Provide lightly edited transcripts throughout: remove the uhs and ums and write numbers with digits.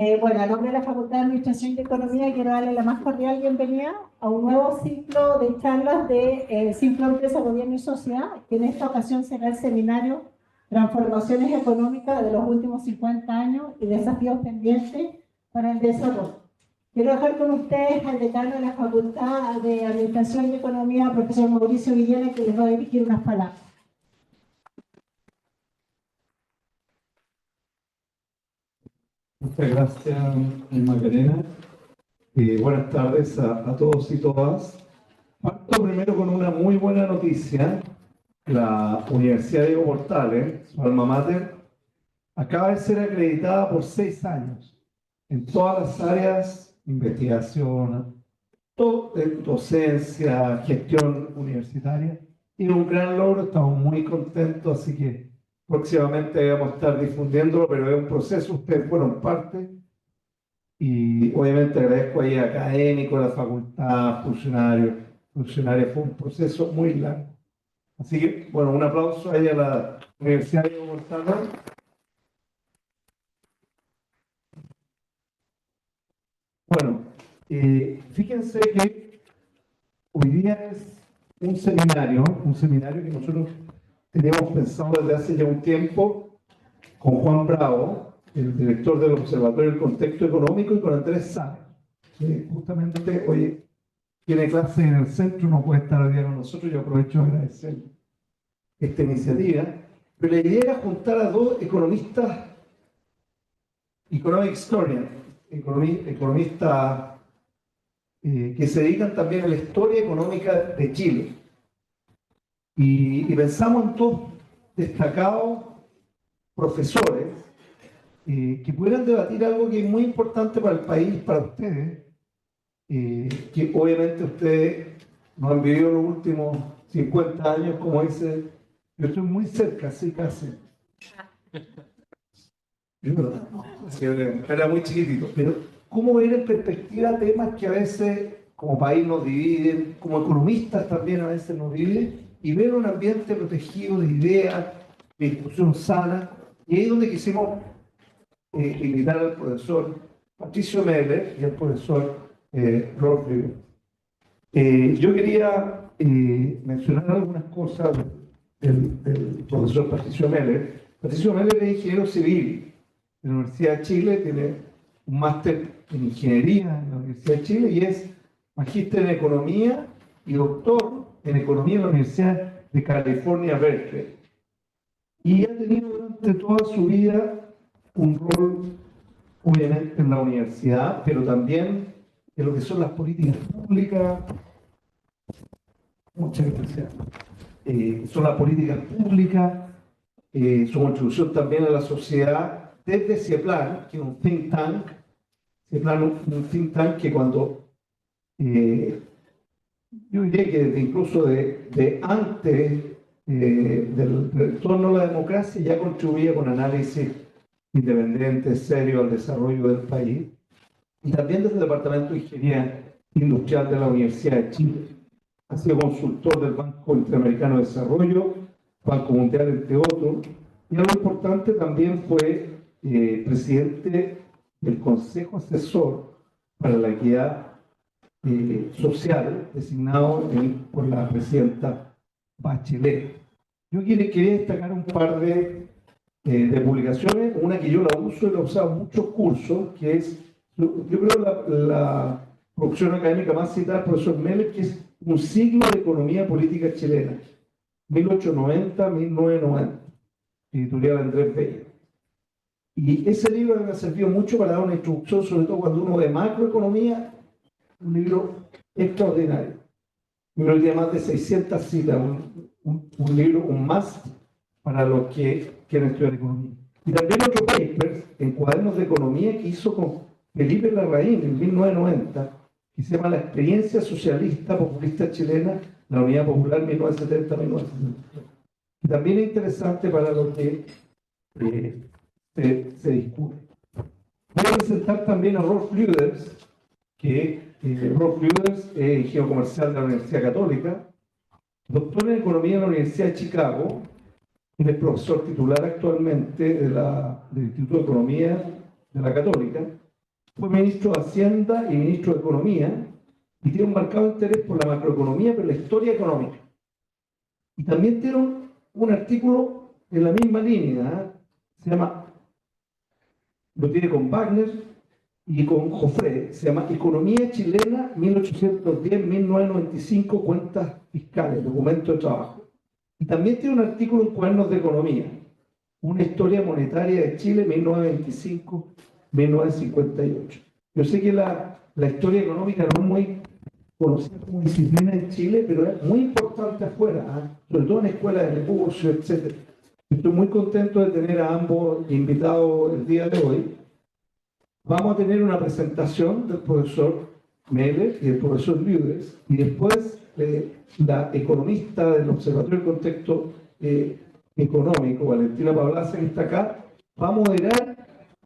Bueno, a nombre de la Facultad de Administración y Economía quiero darle la más cordial bienvenida a un nuevo ciclo de charlas de Ciclo Empresa, Gobierno y Sociedad, que en esta ocasión será el seminario Transformaciones Económicas de los últimos 50 años y desafíos pendientes para el desarrollo. Quiero dejar con ustedes al decano de la Facultad de Administración y Economía, profesor Mauricio Villena, que les va a dirigir unas palabras. Muchas gracias, Macarena. Buenas tardes a todos y todas. Parto primero con una muy buena noticia. La Universidad Diego Portales, su alma mater, acaba de ser acreditada por 6 años en todas las áreas: investigación, docencia, gestión universitaria. Y un gran logro, estamos muy contentos, así que próximamente vamos a estar difundiéndolo, pero es un proceso, ustedes fueron parte, y obviamente agradezco ahí a académicos, a la facultad, funcionarios, fue un proceso muy largo. Así que, bueno, un aplauso ahí a la Universidad de Portales. Bueno, fíjense que hoy día es un seminario que nosotros teníamos pensado desde hace ya un tiempo con Juan Bravo, el director del Observatorio del Contexto Económico, y con Andrés Sáenz, que justamente hoy tiene clase en el centro, no puede estar hoy día con nosotros. Yo aprovecho a agradecer esta iniciativa, pero la idea era juntar a dos economistas, economic historians, economistas que se dedican también a la historia económica de Chile. Y pensamos en dos destacados profesores que pudieran debatir algo que es muy importante para el país, para ustedes, que obviamente ustedes no han vivido los últimos 50 años, como dice. Yo estoy muy cerca, sí, casi. Era muy chiquitito, pero ¿cómo ver en perspectiva temas que a veces como país nos dividen, como economistas también a veces nos dividen, y ver un ambiente protegido de ideas, de discusión sana? Y ahí es donde quisimos invitar al profesor Patricio Meller y al profesor Rolf Lüders. Yo quería mencionar algunas cosas del profesor Patricio Meller. Patricio Meller es ingeniero civil de la Universidad de Chile, tiene un máster en ingeniería en la Universidad de Chile y es magíster en economía y doctor en economía en la Universidad de California, Berkeley. Y ha tenido durante toda su vida un rol, obviamente, en la universidad, pero también en lo que son las políticas públicas. Muchas gracias. Son las políticas públicas, su contribución también a la sociedad, desde CIEPLAN, que es un think tank. CIEPLAN es un think tank que cuando, yo diría que desde incluso de antes del retorno a la democracia, ya contribuía con análisis independientes, serios al desarrollo del país, y también desde el Departamento de Ingeniería Industrial de la Universidad de Chile. Ha sido consultor del Banco Interamericano de Desarrollo, Banco Mundial, entre otros, y algo importante también fue presidente del Consejo Asesor para la Equidad Social, designado por la presidenta Bachelet. Yo quería destacar un par de publicaciones, una que yo la uso y la he usado en muchos cursos, que es, yo creo, la producción académica más citada del profesor Meller, que es Un siglo de economía política chilena, 1890-1990, editorial Andrés Bello. Y ese libro me ha servido mucho para dar una introducción, sobre todo cuando uno ve macroeconomía, un libro extraordinario. Un libro que tiene más de 600 citas, un libro, un más para los que quieren estudiar economía. Y también otro paper en Cuadernos de Economía que hizo con Felipe Larraín en 1990, que se llama La experiencia socialista populista chilena, la Unidad Popular 1970-1973. Y también es interesante para lo que se discute. Voy a presentar también a Rolf Lüders, que Rolf Lüders es ingeniero comercial de la Universidad Católica, doctor en economía de la Universidad de Chicago, y es profesor titular actualmente del Instituto de Economía de la Católica, fue ministro de Hacienda y ministro de Economía, y tiene un marcado interés por la macroeconomía, pero la historia económica. Y también tiene un artículo en la misma línea, se llama, lo tiene con Wagner y con Joffre, se llama Economía Chilena 1810-1995, Cuentas Fiscales, Documento de Trabajo. Y también tiene un artículo en Cuadernos de Economía, Una historia monetaria de Chile 1925-1958. Yo sé que la historia económica no es muy conocida como disciplina en Chile, pero es muy importante afuera, sobre todo en escuelas de recursos, etc. Estoy muy contento de tener a ambos invitados el día de hoy. Vamos a tener una presentación del profesor Meller y del profesor Lüders, y después la economista del Observatorio del Contexto Económico, Valentina Pablaza, que está acá, va a moderar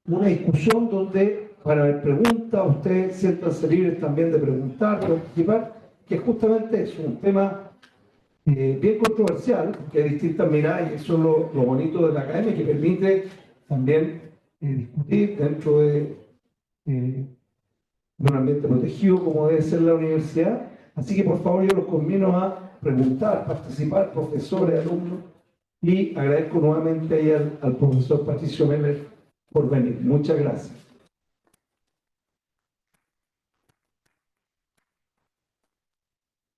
una discusión donde, para ver preguntas, ustedes siéntanse libres también de preguntar, de participar, que es justamente eso, un tema bien controversial, que hay distintas miradas, y eso es lo bonito de la academia, que permite también discutir dentro de un ambiente protegido como debe ser la universidad. Así que por favor yo los convino a preguntar, participar, profesores, alumnos, y agradezco nuevamente ahí al profesor Patricio Meller por venir. Muchas gracias.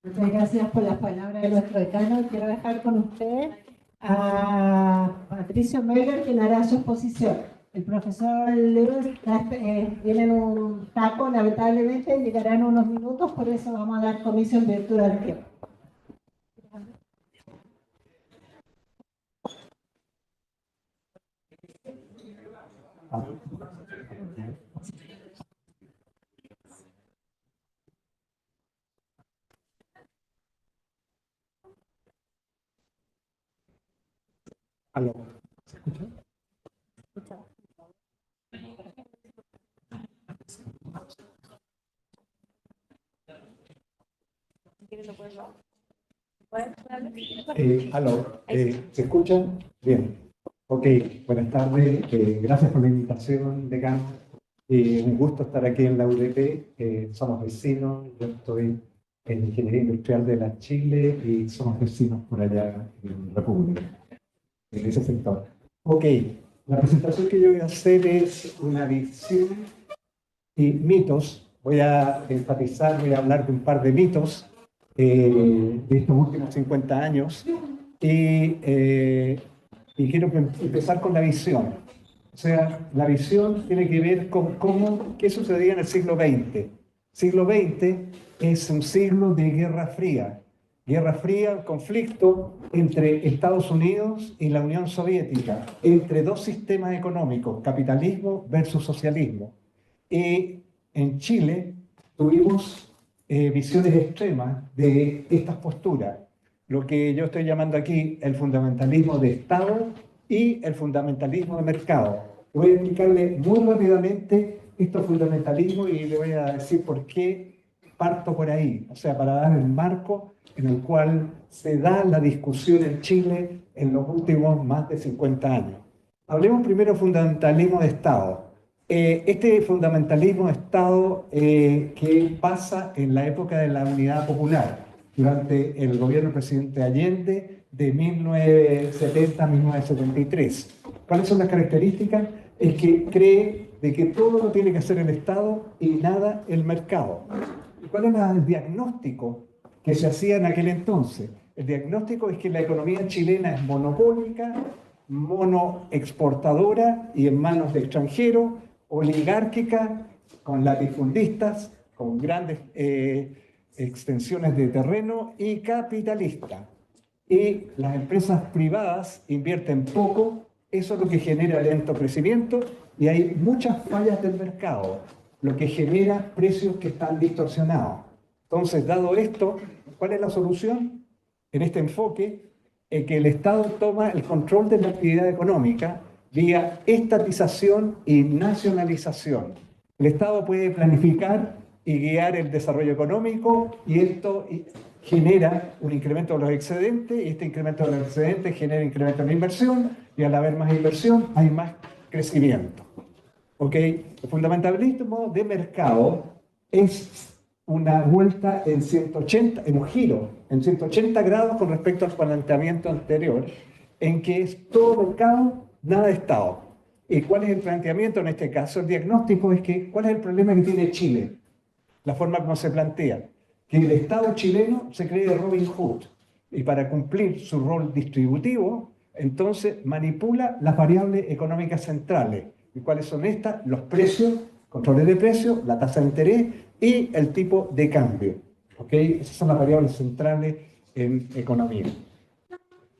Muchas gracias por las palabras de nuestro decano. Quiero dejar con usted a Patricio Meller, quien hará su exposición. El profesor Lewis viene en un taco, lamentablemente, llegará en unos minutos, por eso vamos a dar comienzo en virtud del tiempo. ¿Aló? ¿Se escucha? ¿Aló? ¿Se escuchan? Bien. Ok, buenas tardes. Gracias por la invitación, decano. Un gusto estar aquí en la UDP. Somos vecinos. Yo estoy en Ingeniería Industrial de la Chile y somos vecinos por allá en República, en ese sector. Ok, la presentación que yo voy a hacer es una visión y mitos. Voy a enfatizar, voy a hablar de un par de mitos de estos últimos 50 años y quiero empezar con la visión. O sea, la visión tiene que ver con qué sucedía en el siglo XX. Siglo XX es un siglo de Guerra Fría. Guerra Fría, conflicto entre Estados Unidos y la Unión Soviética, entre dos sistemas económicos, capitalismo versus socialismo. Y en Chile tuvimos visiones extremas de estas posturas, lo que yo estoy llamando aquí el fundamentalismo de Estado y el fundamentalismo de mercado. Voy a explicarle muy rápidamente estos fundamentalismos y le voy a decir por qué parto por ahí, o sea, para dar el marco en el cual se da la discusión en Chile en los últimos más de 50 años. Hablemos primero del fundamentalismo de Estado. Este fundamentalismo de Estado que pasa en la época de la Unidad Popular, durante el gobierno del presidente Allende de 1970 a 1973. ¿Cuáles son las características? Es que cree de que todo lo tiene que hacer el Estado y nada el mercado. ¿Y cuál era el diagnóstico que se hacía en aquel entonces? El diagnóstico es que la economía chilena es monopólica, monoexportadora y en manos de extranjeros, oligárquica, con latifundistas, con grandes extensiones de terreno y capitalista. Y las empresas privadas invierten poco, eso es lo que genera lento crecimiento y hay muchas fallas del mercado, lo que genera precios que están distorsionados. Entonces, dado esto, ¿cuál es la solución? En este enfoque, en que el Estado toma el control de la actividad económica vía estatización y nacionalización. El Estado puede planificar y guiar el desarrollo económico y esto genera un incremento de los excedentes y este incremento de los excedentes genera incremento en la inversión y al haber más inversión hay más crecimiento. ¿Ok? El fundamentalismo de mercado es una vuelta en 180, en un giro, en 180 grados con respecto al planteamiento anterior, en que es todo mercado, nada Estado. ¿Y cuál es el planteamiento en este caso? El diagnóstico es que, ¿cuál es el problema que tiene Chile? La forma como se plantea, que el Estado chileno se cree de Robin Hood y para cumplir su rol distributivo, entonces manipula las variables económicas centrales. ¿Y cuáles son estas? Los precios, controles de precios, la tasa de interés y el tipo de cambio. ¿Ok? Esas son las variables centrales en economía.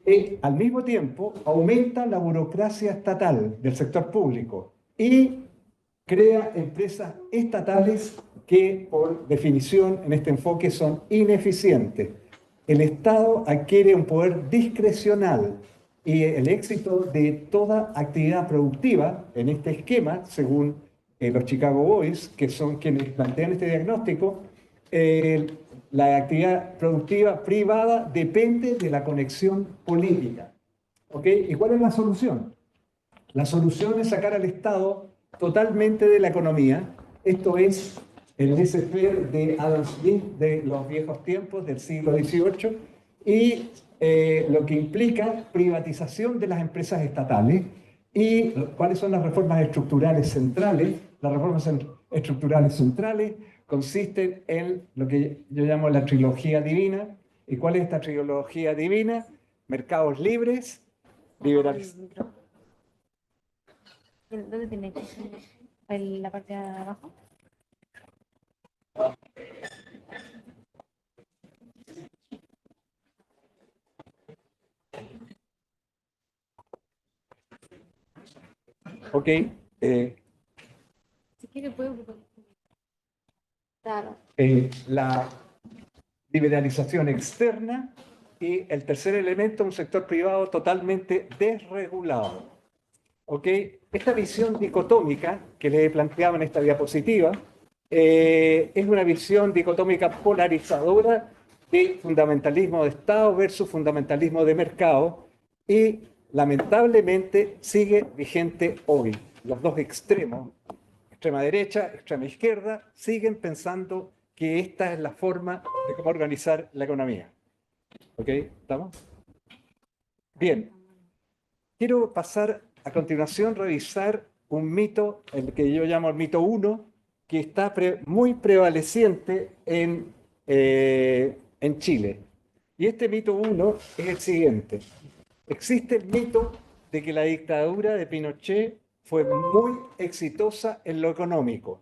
Y al mismo tiempo aumenta la burocracia estatal del sector público y crea empresas estatales que por definición en este enfoque son ineficientes. El Estado adquiere un poder discrecional y el éxito de toda actividad productiva en este esquema, según los Chicago Boys, que son quienes plantean este diagnóstico, la actividad productiva privada depende de la conexión política. ¿Ok? ¿Y cuál es la solución? La solución es sacar al Estado totalmente de la economía. Esto es el laissez-faire de Adam Smith de los viejos tiempos del siglo XVIII y lo que implica privatización de las empresas estatales. ¿Y cuáles son las reformas estructurales centrales? Las reformas estructurales centrales consisten en lo que yo llamo la trilogía divina. ¿Y cuál es esta trilogía divina? Mercados libres, liberalización. ¿Dónde tiene que ser? ¿En la parte de abajo? Ok. Si quiere puedo. Claro. La liberalización externa y el tercer elemento, un sector privado totalmente desregulado. ¿Ok? Esta visión dicotómica que le planteaba en esta diapositiva es una visión dicotómica polarizadora de fundamentalismo de Estado versus fundamentalismo de mercado y lamentablemente sigue vigente hoy. Los dos extremos, extrema derecha, extrema izquierda, siguen pensando que esta es la forma de cómo organizar la economía. ¿Ok? ¿Estamos? Bien. Quiero pasar a continuación a revisar un mito, el que yo llamo el mito 1, que está muy prevaleciente en Chile. Y este mito 1 es el siguiente. Existe el mito de que la dictadura de Pinochet fue muy exitosa en lo económico.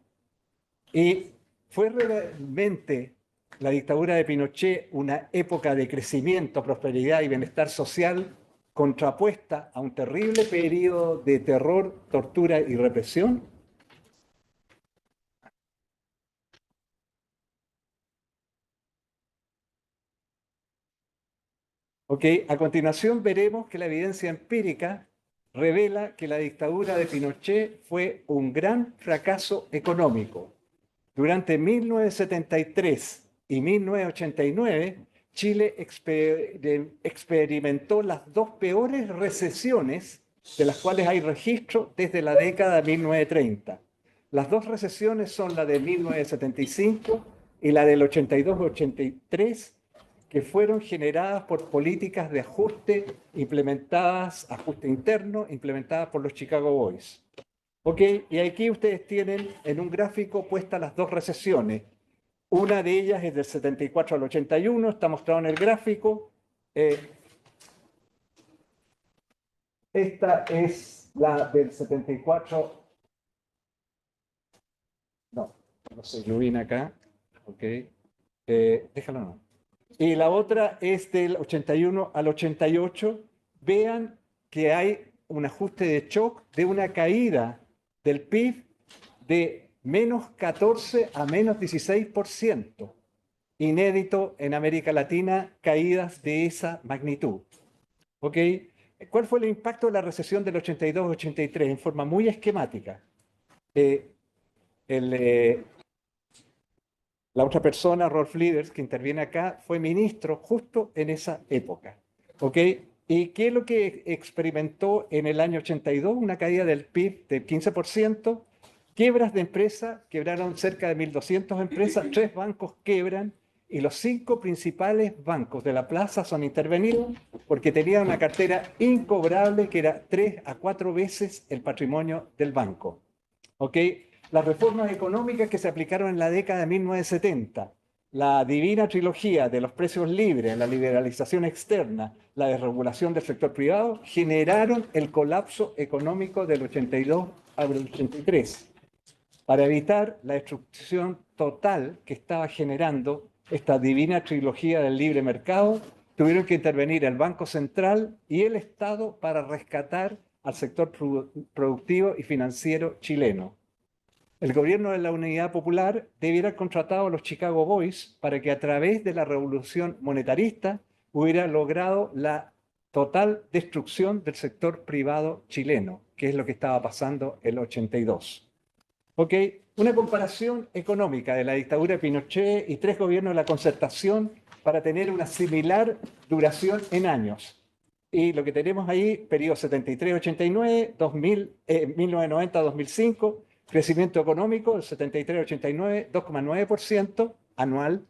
Y fue realmente la dictadura de Pinochet una época de crecimiento, prosperidad y bienestar social contrapuesta a un terrible periodo de terror, tortura y represión. Ok, a continuación veremos que la evidencia empírica revela que la dictadura de Pinochet fue un gran fracaso económico. Durante 1973 y 1989, Chile experimentó las dos peores recesiones de las cuales hay registro desde la década de 1930. Las dos recesiones son la de 1975 y la del 82-83, que fueron generadas por políticas de ajuste implementadas, ajuste interno, implementadas por los Chicago Boys. Ok, y aquí ustedes tienen en un gráfico puestas las dos recesiones. Una de ellas es del 74 al 81, está mostrado en el gráfico. Esta es la del 74. No se ilumina acá. Ok, déjalo no. Y la otra es del 81 al 88. Vean que hay un ajuste de shock de una caída del PIB de menos 14 a menos 16%. Inédito en América Latina, caídas de esa magnitud. ¿Ok? ¿Cuál fue el impacto de la recesión del 82-83? En forma muy esquemática. La otra persona, Rolf Lieders, que interviene acá, fue ministro justo en esa época. ¿Ok? ¿Y qué es lo que experimentó en el año 82? Una caída del PIB del 15%, Quiebras de empresas, quebraron cerca de 1.200 empresas, 3 bancos quebran y los 5 principales bancos de la plaza son intervenidos porque tenían una cartera incobrable que era 3 a 4 veces el patrimonio del banco. ¿Ok? Las reformas económicas que se aplicaron en la década de 1970, la divina trilogía de los precios libres, la liberalización externa, la desregulación del sector privado, generaron el colapso económico del 82 al 83. Para evitar la destrucción total que estaba generando esta divina trilogía del libre mercado, tuvieron que intervenir el Banco Central y el Estado para rescatar al sector productivo y financiero chileno. El gobierno de la Unidad Popular debiera haber contratado a los Chicago Boys para que a través de la revolución monetarista hubiera logrado la total destrucción del sector privado chileno, que es lo que estaba pasando en el 82. ¿Ok? Una comparación económica de la dictadura de Pinochet y 3 gobiernos de la concertación para tener una similar duración en años. Y lo que tenemos ahí, periodo 73-89, 1990-2005, crecimiento económico del 73-89, 2,9% anual,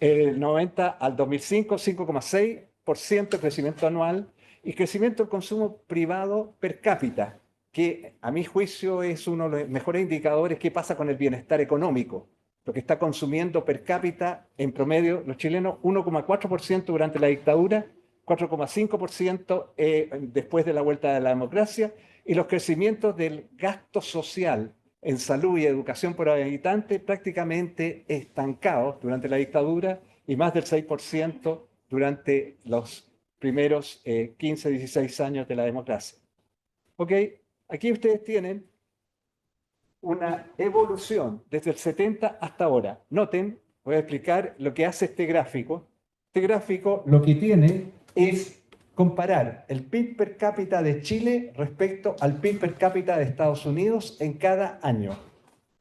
el 90 al 2005, 5,6% crecimiento anual, y crecimiento del consumo privado per cápita, que a mi juicio es uno de los mejores indicadores qué pasa con el bienestar económico. Lo que está consumiendo per cápita en promedio los chilenos, 1,4% durante la dictadura, 4,5% después de la vuelta de la democracia, y los crecimientos del gasto social en salud y educación por habitante prácticamente estancados durante la dictadura y más del 6% durante los primeros 15, 16 años de la democracia. ¿Ok? Aquí ustedes tienen una evolución desde el 70 hasta ahora. Noten, voy a explicar lo que hace este gráfico. Este gráfico lo que tiene es comparar el PIB per cápita de Chile respecto al PIB per cápita de Estados Unidos en cada año.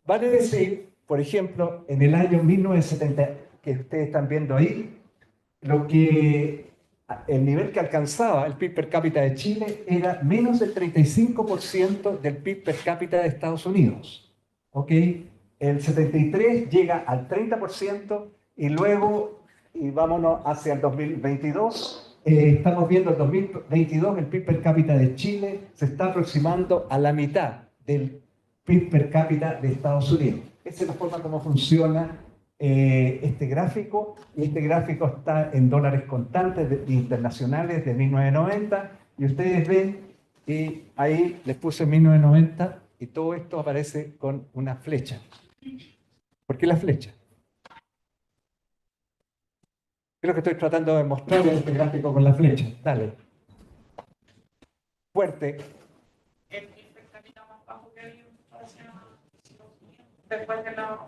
Vale decir, por ejemplo, en el año 1970, que ustedes están viendo ahí, el nivel que alcanzaba el PIB per cápita de Chile era menos del 35% del PIB per cápita de Estados Unidos. ¿Ok? El 73 llega al 30% y luego, y vámonos hacia el 2022, estamos viendo el 2022, el PIB per cápita de Chile se está aproximando a la mitad del PIB per cápita de Estados Unidos. Esa es la forma como funciona este gráfico, y este gráfico está en dólares constantes internacionales de 1990, y ustedes ven, y ahí les puse 1990, y todo esto aparece con una flecha. ¿Por qué la flecha? Creo que estoy tratando de mostrar en este gráfico con la flecha. Dale. Fuerte. El PIB per cápita más bajo que hay después de la...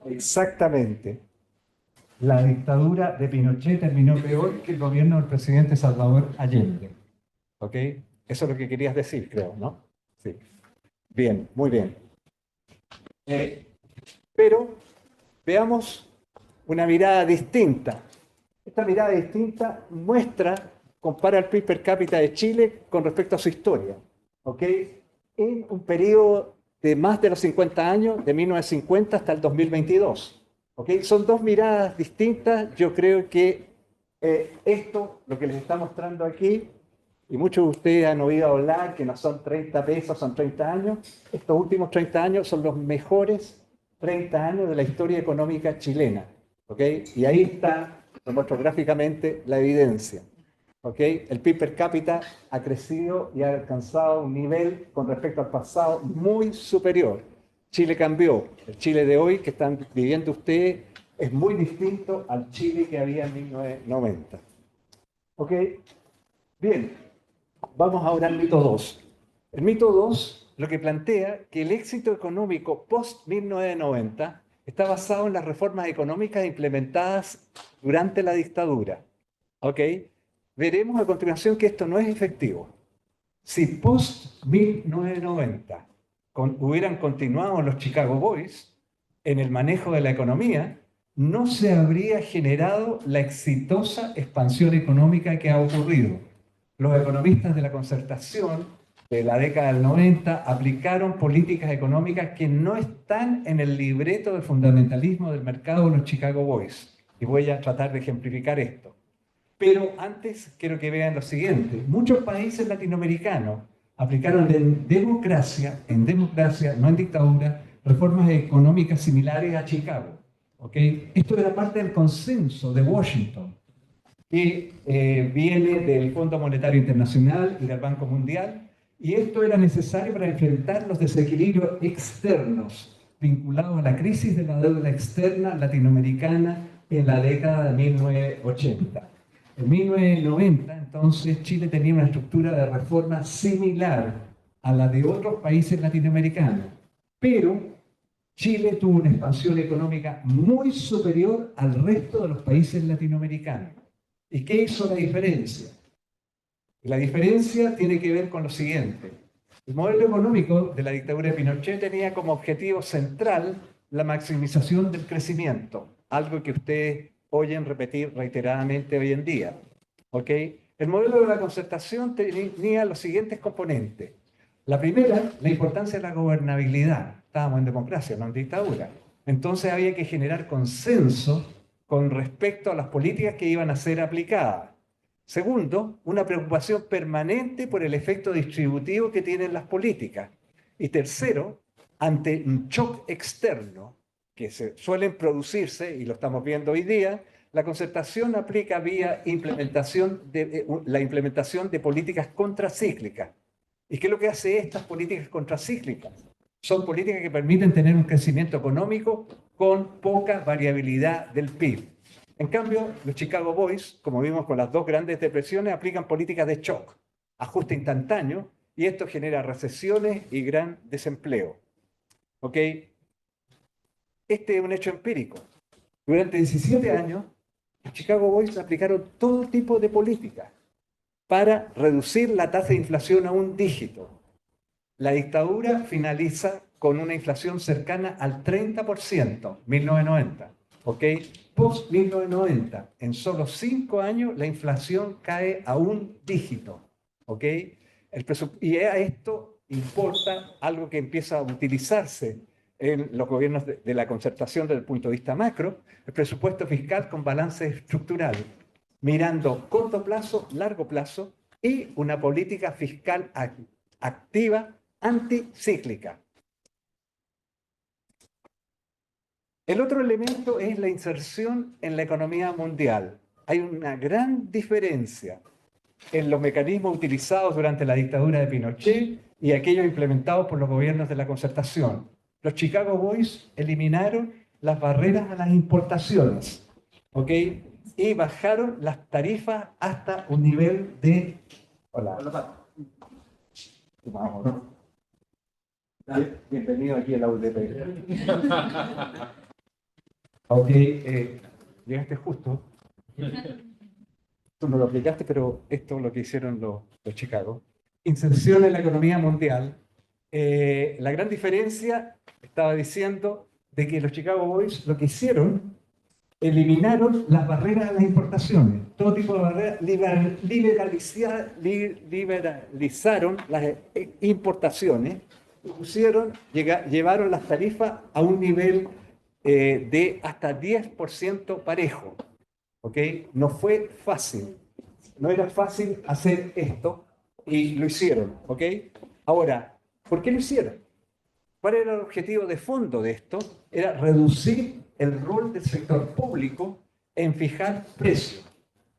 Exactamente. La dictadura de Pinochet terminó peor que el gobierno del presidente Salvador Allende. ¿Ok? Eso es lo que querías decir, creo, ¿no? Sí. Bien, muy bien. Pero veamos una mirada distinta. Esta mirada distinta compara el PIB per cápita de Chile con respecto a su historia. ¿Ok? En un periodo de más de los 50 años, de 1950 hasta el 2022. ¿Okay? Son 2 miradas distintas. Yo creo que esto, lo que les está mostrando aquí, y muchos de ustedes han oído hablar que no son 30 pesos, son 30 años. Estos últimos 30 años son los mejores 30 años de la historia económica chilena. ¿Okay? Y ahí está, lo muestro gráficamente, la evidencia. ¿Okay? El PIB per cápita ha crecido y ha alcanzado un nivel con respecto al pasado muy superior. Chile cambió. El Chile de hoy que están viviendo ustedes es muy distinto al Chile que había en 1990. ¿Ok? Bien, vamos ahora al mito 2. El mito 2 lo que plantea que el éxito económico post-1990 está basado en las reformas económicas implementadas durante la dictadura. ¿Ok? Veremos a continuación que esto no es efectivo. Si post-1990 hubieran continuado los Chicago Boys en el manejo de la economía, no se habría generado la exitosa expansión económica que ha ocurrido. Los economistas de la concertación de la década del 90 aplicaron políticas económicas que no están en el libreto de fundamentalismo del mercado de los Chicago Boys. Y voy a tratar de ejemplificar esto. Pero antes quiero que vean lo siguiente. Muchos países latinoamericanos aplicaron en democracia, no en dictadura, reformas económicas similares a Chicago. ¿Okay? Esto era parte del consenso de Washington, que viene del Fondo Monetario Internacional y del Banco Mundial, y esto era necesario para enfrentar los desequilibrios externos vinculados a la crisis de la deuda externa latinoamericana en la década de 1980. En 1990, entonces, Chile tenía una estructura de reforma similar a la de otros países latinoamericanos, pero Chile tuvo una expansión económica muy superior al resto de los países latinoamericanos. ¿Y qué hizo la diferencia? La diferencia tiene que ver con lo siguiente. El modelo económico de la dictadura de Pinochet tenía como objetivo central la maximización del crecimiento, algo que ustedes oyen repetir reiteradamente hoy en día. ¿Ok? El modelo de la concertación tenía los siguientes componentes. La primera, la importancia de la gobernabilidad. Estábamos en democracia, no en dictadura. Entonces había que generar consenso con respecto a las políticas que iban a ser aplicadas. Segundo, una preocupación permanente por el efecto distributivo que tienen las políticas. Y tercero, ante un shock externo que suelen producirse, y lo estamos viendo hoy día, la concertación aplica vía la implementación de políticas contracíclicas. ¿Y qué es lo que hace estas políticas contracíclicas? Son políticas que permiten tener un crecimiento económico con poca variabilidad del PIB. En cambio, los Chicago Boys, como vimos con las dos grandes depresiones, aplican políticas de shock, ajuste instantáneo, y esto genera recesiones y gran desempleo. ¿Ok? Este es un hecho empírico. Durante 17 años, los Chicago Boys aplicaron todo tipo de políticas para reducir la tasa de inflación a un dígito. La dictadura finaliza con una inflación cercana al 30%, 1990. ¿Ok? Post 1990, en solo 5 años, la inflación cae a un dígito. ¿Ok? Y a esto importa algo que empieza a utilizarse en los gobiernos de la concertación desde el punto de vista macro, el presupuesto fiscal con balance estructural, mirando corto plazo, largo plazo, y una política fiscal activa anticíclica. El otro elemento es la inserción en la economía mundial. Hay una gran diferencia en los mecanismos utilizados durante la dictadura de Pinochet y aquellos implementados por los gobiernos de la concertación. Los Chicago Boys eliminaron las barreras a las importaciones, ¿ok? Y bajaron las tarifas hasta un nivel de... Hola. Vamos. Bienvenido aquí a la UDP. Ok, llegaste justo. Tú no lo aplicaste, pero esto es lo que hicieron los Chicago. Inserción en la economía mundial. La gran diferencia, estaba diciendo, de que los Chicago Boys lo que hicieron, eliminaron las barreras a las importaciones. Todo tipo de barreras, liberalizaron las importaciones, llevaron las tarifas a un nivel de hasta 10% parejo. ¿Ok? No fue fácil. No era fácil hacer esto y lo hicieron. ¿Ok? Ahora, ¿por qué lo hicieron? ¿Cuál era el objetivo de fondo de esto? Era reducir el rol del sector público en fijar precios.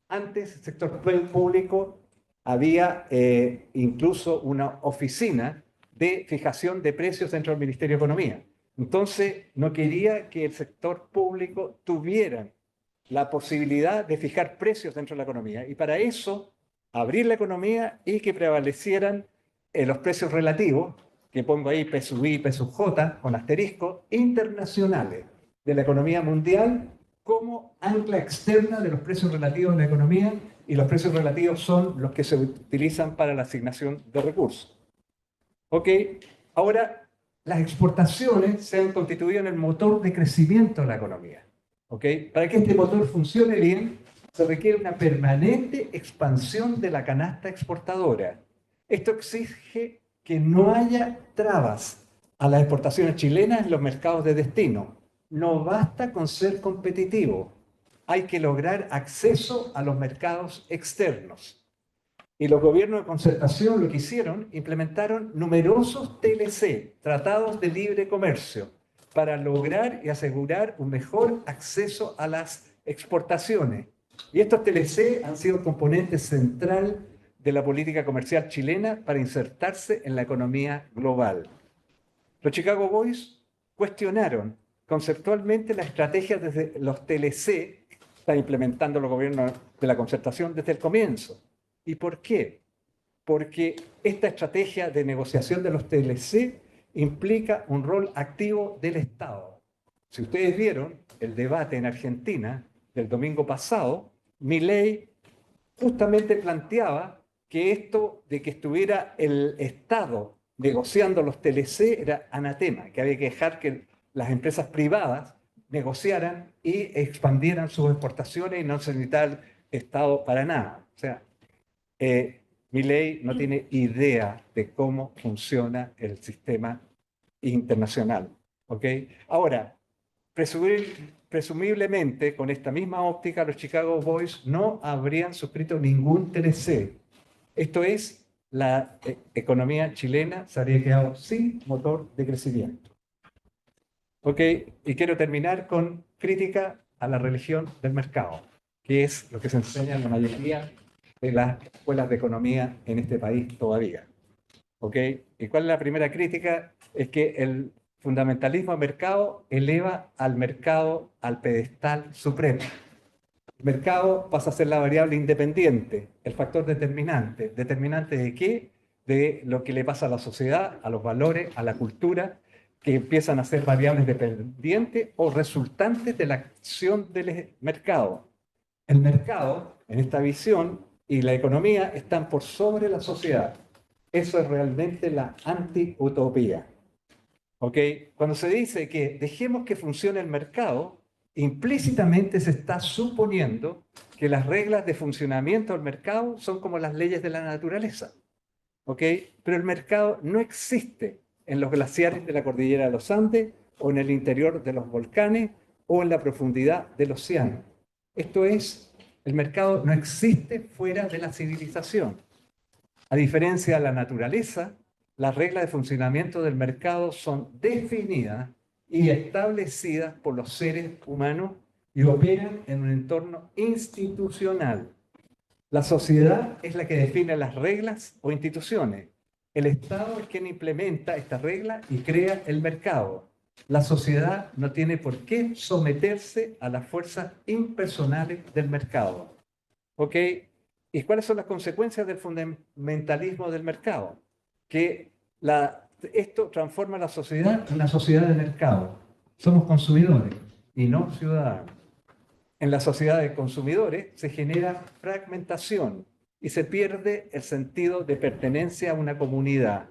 Antes, el sector público había incluso una oficina de fijación de precios dentro del Ministerio de Economía. Entonces, no quería que el sector público tuviera la posibilidad de fijar precios dentro de la economía. Y para eso, abrir la economía y que prevalecieran los precios relativos, que pongo ahí P sub I, P sub J, con asterisco, internacionales de la economía mundial como ancla externa de los precios relativos de la economía, y los precios relativos son los que se utilizan para la asignación de recursos. ¿Ok? Ahora, las exportaciones se han constituido en el motor de crecimiento de la economía. ¿Ok? Para que este motor funcione bien, se requiere una permanente expansión de la canasta exportadora. Esto exige que no haya trabas a las exportaciones chilenas en los mercados de destino. No basta con ser competitivo, hay que lograr acceso a los mercados externos. Y los gobiernos de concertación lo que hicieron, implementaron numerosos TLC, tratados de libre comercio, para lograr y asegurar un mejor acceso a las exportaciones. Y estos TLC han sido componente central de la política comercial chilena para insertarse en la economía global. Los Chicago Boys cuestionaron conceptualmente la estrategia desde los TLC que están implementando los gobiernos de la concertación desde el comienzo. ¿Y por qué? Porque esta estrategia de negociación de los TLC implica un rol activo del Estado. Si ustedes vieron el debate en Argentina del domingo pasado, Milei justamente planteaba que esto de que estuviera el Estado negociando los TLC era anatema, que había que dejar que las empresas privadas negociaran y expandieran sus exportaciones y no se necesitaba el Estado para nada. O sea, Milei no tiene idea de cómo funciona el sistema internacional. ¿Ok? Ahora, presumiblemente, con esta misma óptica, los Chicago Boys no habrían suscrito ningún TLC. Esto es, la economía chilena se habría quedado sin motor de crecimiento. ¿Ok? Y quiero terminar con crítica a la religión del mercado, que es lo que se enseña en la mayoría de las escuelas de economía en este país todavía. ¿Ok? ¿Y cuál es la primera crítica? Es que el fundamentalismo del mercado eleva al mercado al pedestal supremo. El mercado pasa a ser la variable independiente, el factor determinante. ¿Determinante de qué? De lo que le pasa a la sociedad, a los valores, a la cultura, que empiezan a ser variables dependientes o resultantes de la acción del mercado. El mercado, en esta visión, y la economía están por sobre la sociedad. Eso es realmente la anti-utopía. ¿Ok? Cuando se dice que dejemos que funcione el mercado, implícitamente se está suponiendo que las reglas de funcionamiento del mercado son como las leyes de la naturaleza. ¿Ok? Pero el mercado no existe en los glaciares de la cordillera de los Andes o en el interior de los volcanes o en la profundidad del océano. Esto es, el mercado no existe fuera de la civilización. A diferencia de la naturaleza, las reglas de funcionamiento del mercado son definidas y establecidas por los seres humanos y operan en un entorno institucional. La sociedad es la que define las reglas o instituciones. El Estado es quien implementa estas reglas y crea el mercado. La sociedad no tiene por qué someterse a las fuerzas impersonales del mercado. ¿Ok? ¿Y cuáles son las consecuencias del fundamentalismo del mercado? Que esto transforma la sociedad en una sociedad de mercado. Somos consumidores y no ciudadanos. En la sociedad de consumidores se genera fragmentación y se pierde el sentido de pertenencia a una comunidad.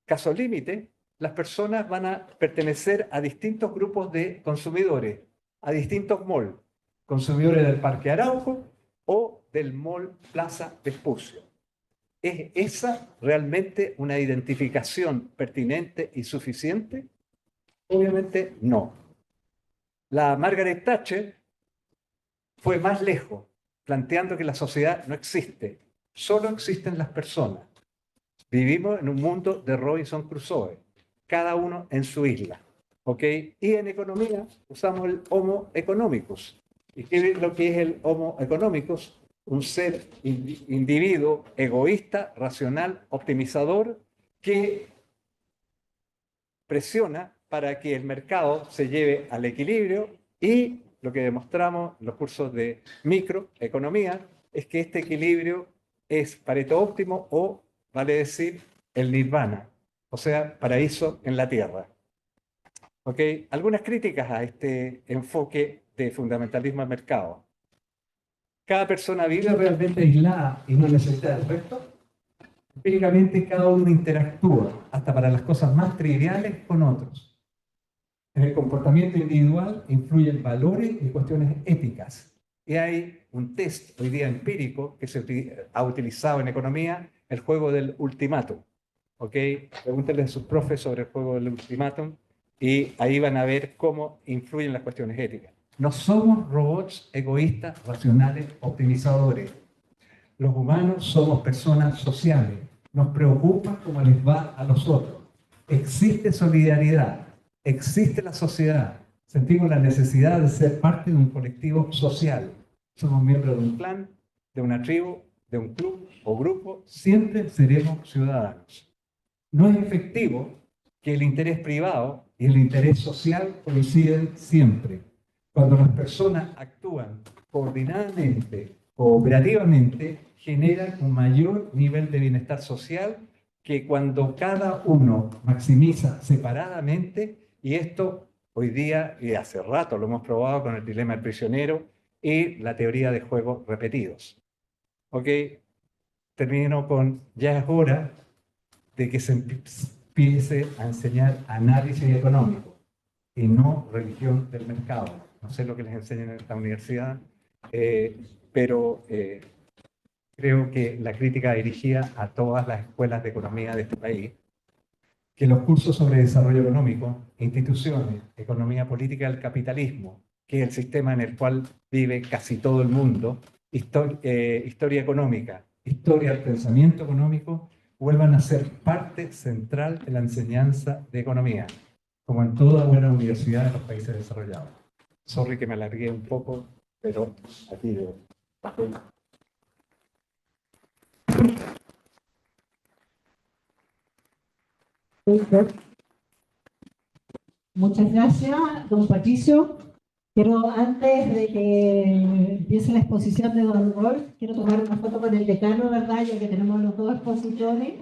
Caso límite, las personas van a pertenecer a distintos grupos de consumidores, a distintos malls, consumidores del Parque Arauco o del mall Plaza Vespucio. ¿Es esa realmente una identificación pertinente y suficiente? Obviamente no. La Margaret Thatcher fue más lejos, planteando que la sociedad no existe, solo existen las personas. Vivimos en un mundo de Robinson Crusoe, cada uno en su isla. ¿Ok? Y en economía usamos el Homo economicus. ¿Y qué es lo que es el Homo economicus? Un ser individuo egoísta, racional, optimizador, que presiona para que el mercado se lleve al equilibrio y lo que demostramos en los cursos de microeconomía es que este equilibrio es Pareto óptimo o, vale decir, el nirvana, o sea, paraíso en la tierra. ¿Ok? Algunas críticas a este enfoque de fundamentalismo del mercado. Cada persona vive realmente aislada y no necesita del resto. Empíricamente cada uno interactúa, hasta para las cosas más triviales, con otros. En el comportamiento individual influyen valores y cuestiones éticas. Y hay un test hoy día empírico que se ha utilizado en economía, el juego del ultimátum. ¿ok? Pregúntenle a sus profes sobre el juego del ultimátum y ahí van a ver cómo influyen las cuestiones éticas. No somos robots egoístas, racionales, optimizadores. Los humanos somos personas sociales. Nos preocupa cómo les va a los otros. Existe solidaridad, existe la sociedad. Sentimos la necesidad de ser parte de un colectivo social. Somos miembros de un clan, de una tribu, de un club o grupo. Siempre seremos ciudadanos. No es efectivo que el interés privado y el interés social coinciden siempre. Cuando las personas actúan coordinadamente, cooperativamente, generan un mayor nivel de bienestar social que cuando cada uno maximiza separadamente, y esto hoy día, y hace rato lo hemos probado con el dilema del prisionero y la teoría de juegos repetidos. ¿Ok? Termino con, ya es hora de que se empiece a enseñar análisis económico y no religión del mercado. No sé lo que les enseñan en esta universidad, pero creo que la crítica dirigida a todas las escuelas de economía de este país, que los cursos sobre desarrollo económico, instituciones, economía política del capitalismo, que es el sistema en el cual vive casi todo el mundo, historia económica, historia del pensamiento económico, vuelvan a ser parte central de la enseñanza de economía, como en toda buena universidad de los países desarrollados. Sorry que me alargué un poco, pero aquí veo. Muchas gracias, don Patricio. Quiero, antes de que empiece la exposición de don Rolf, quiero tomar una foto con el decano, ¿verdad? Ya que tenemos los dos expositores.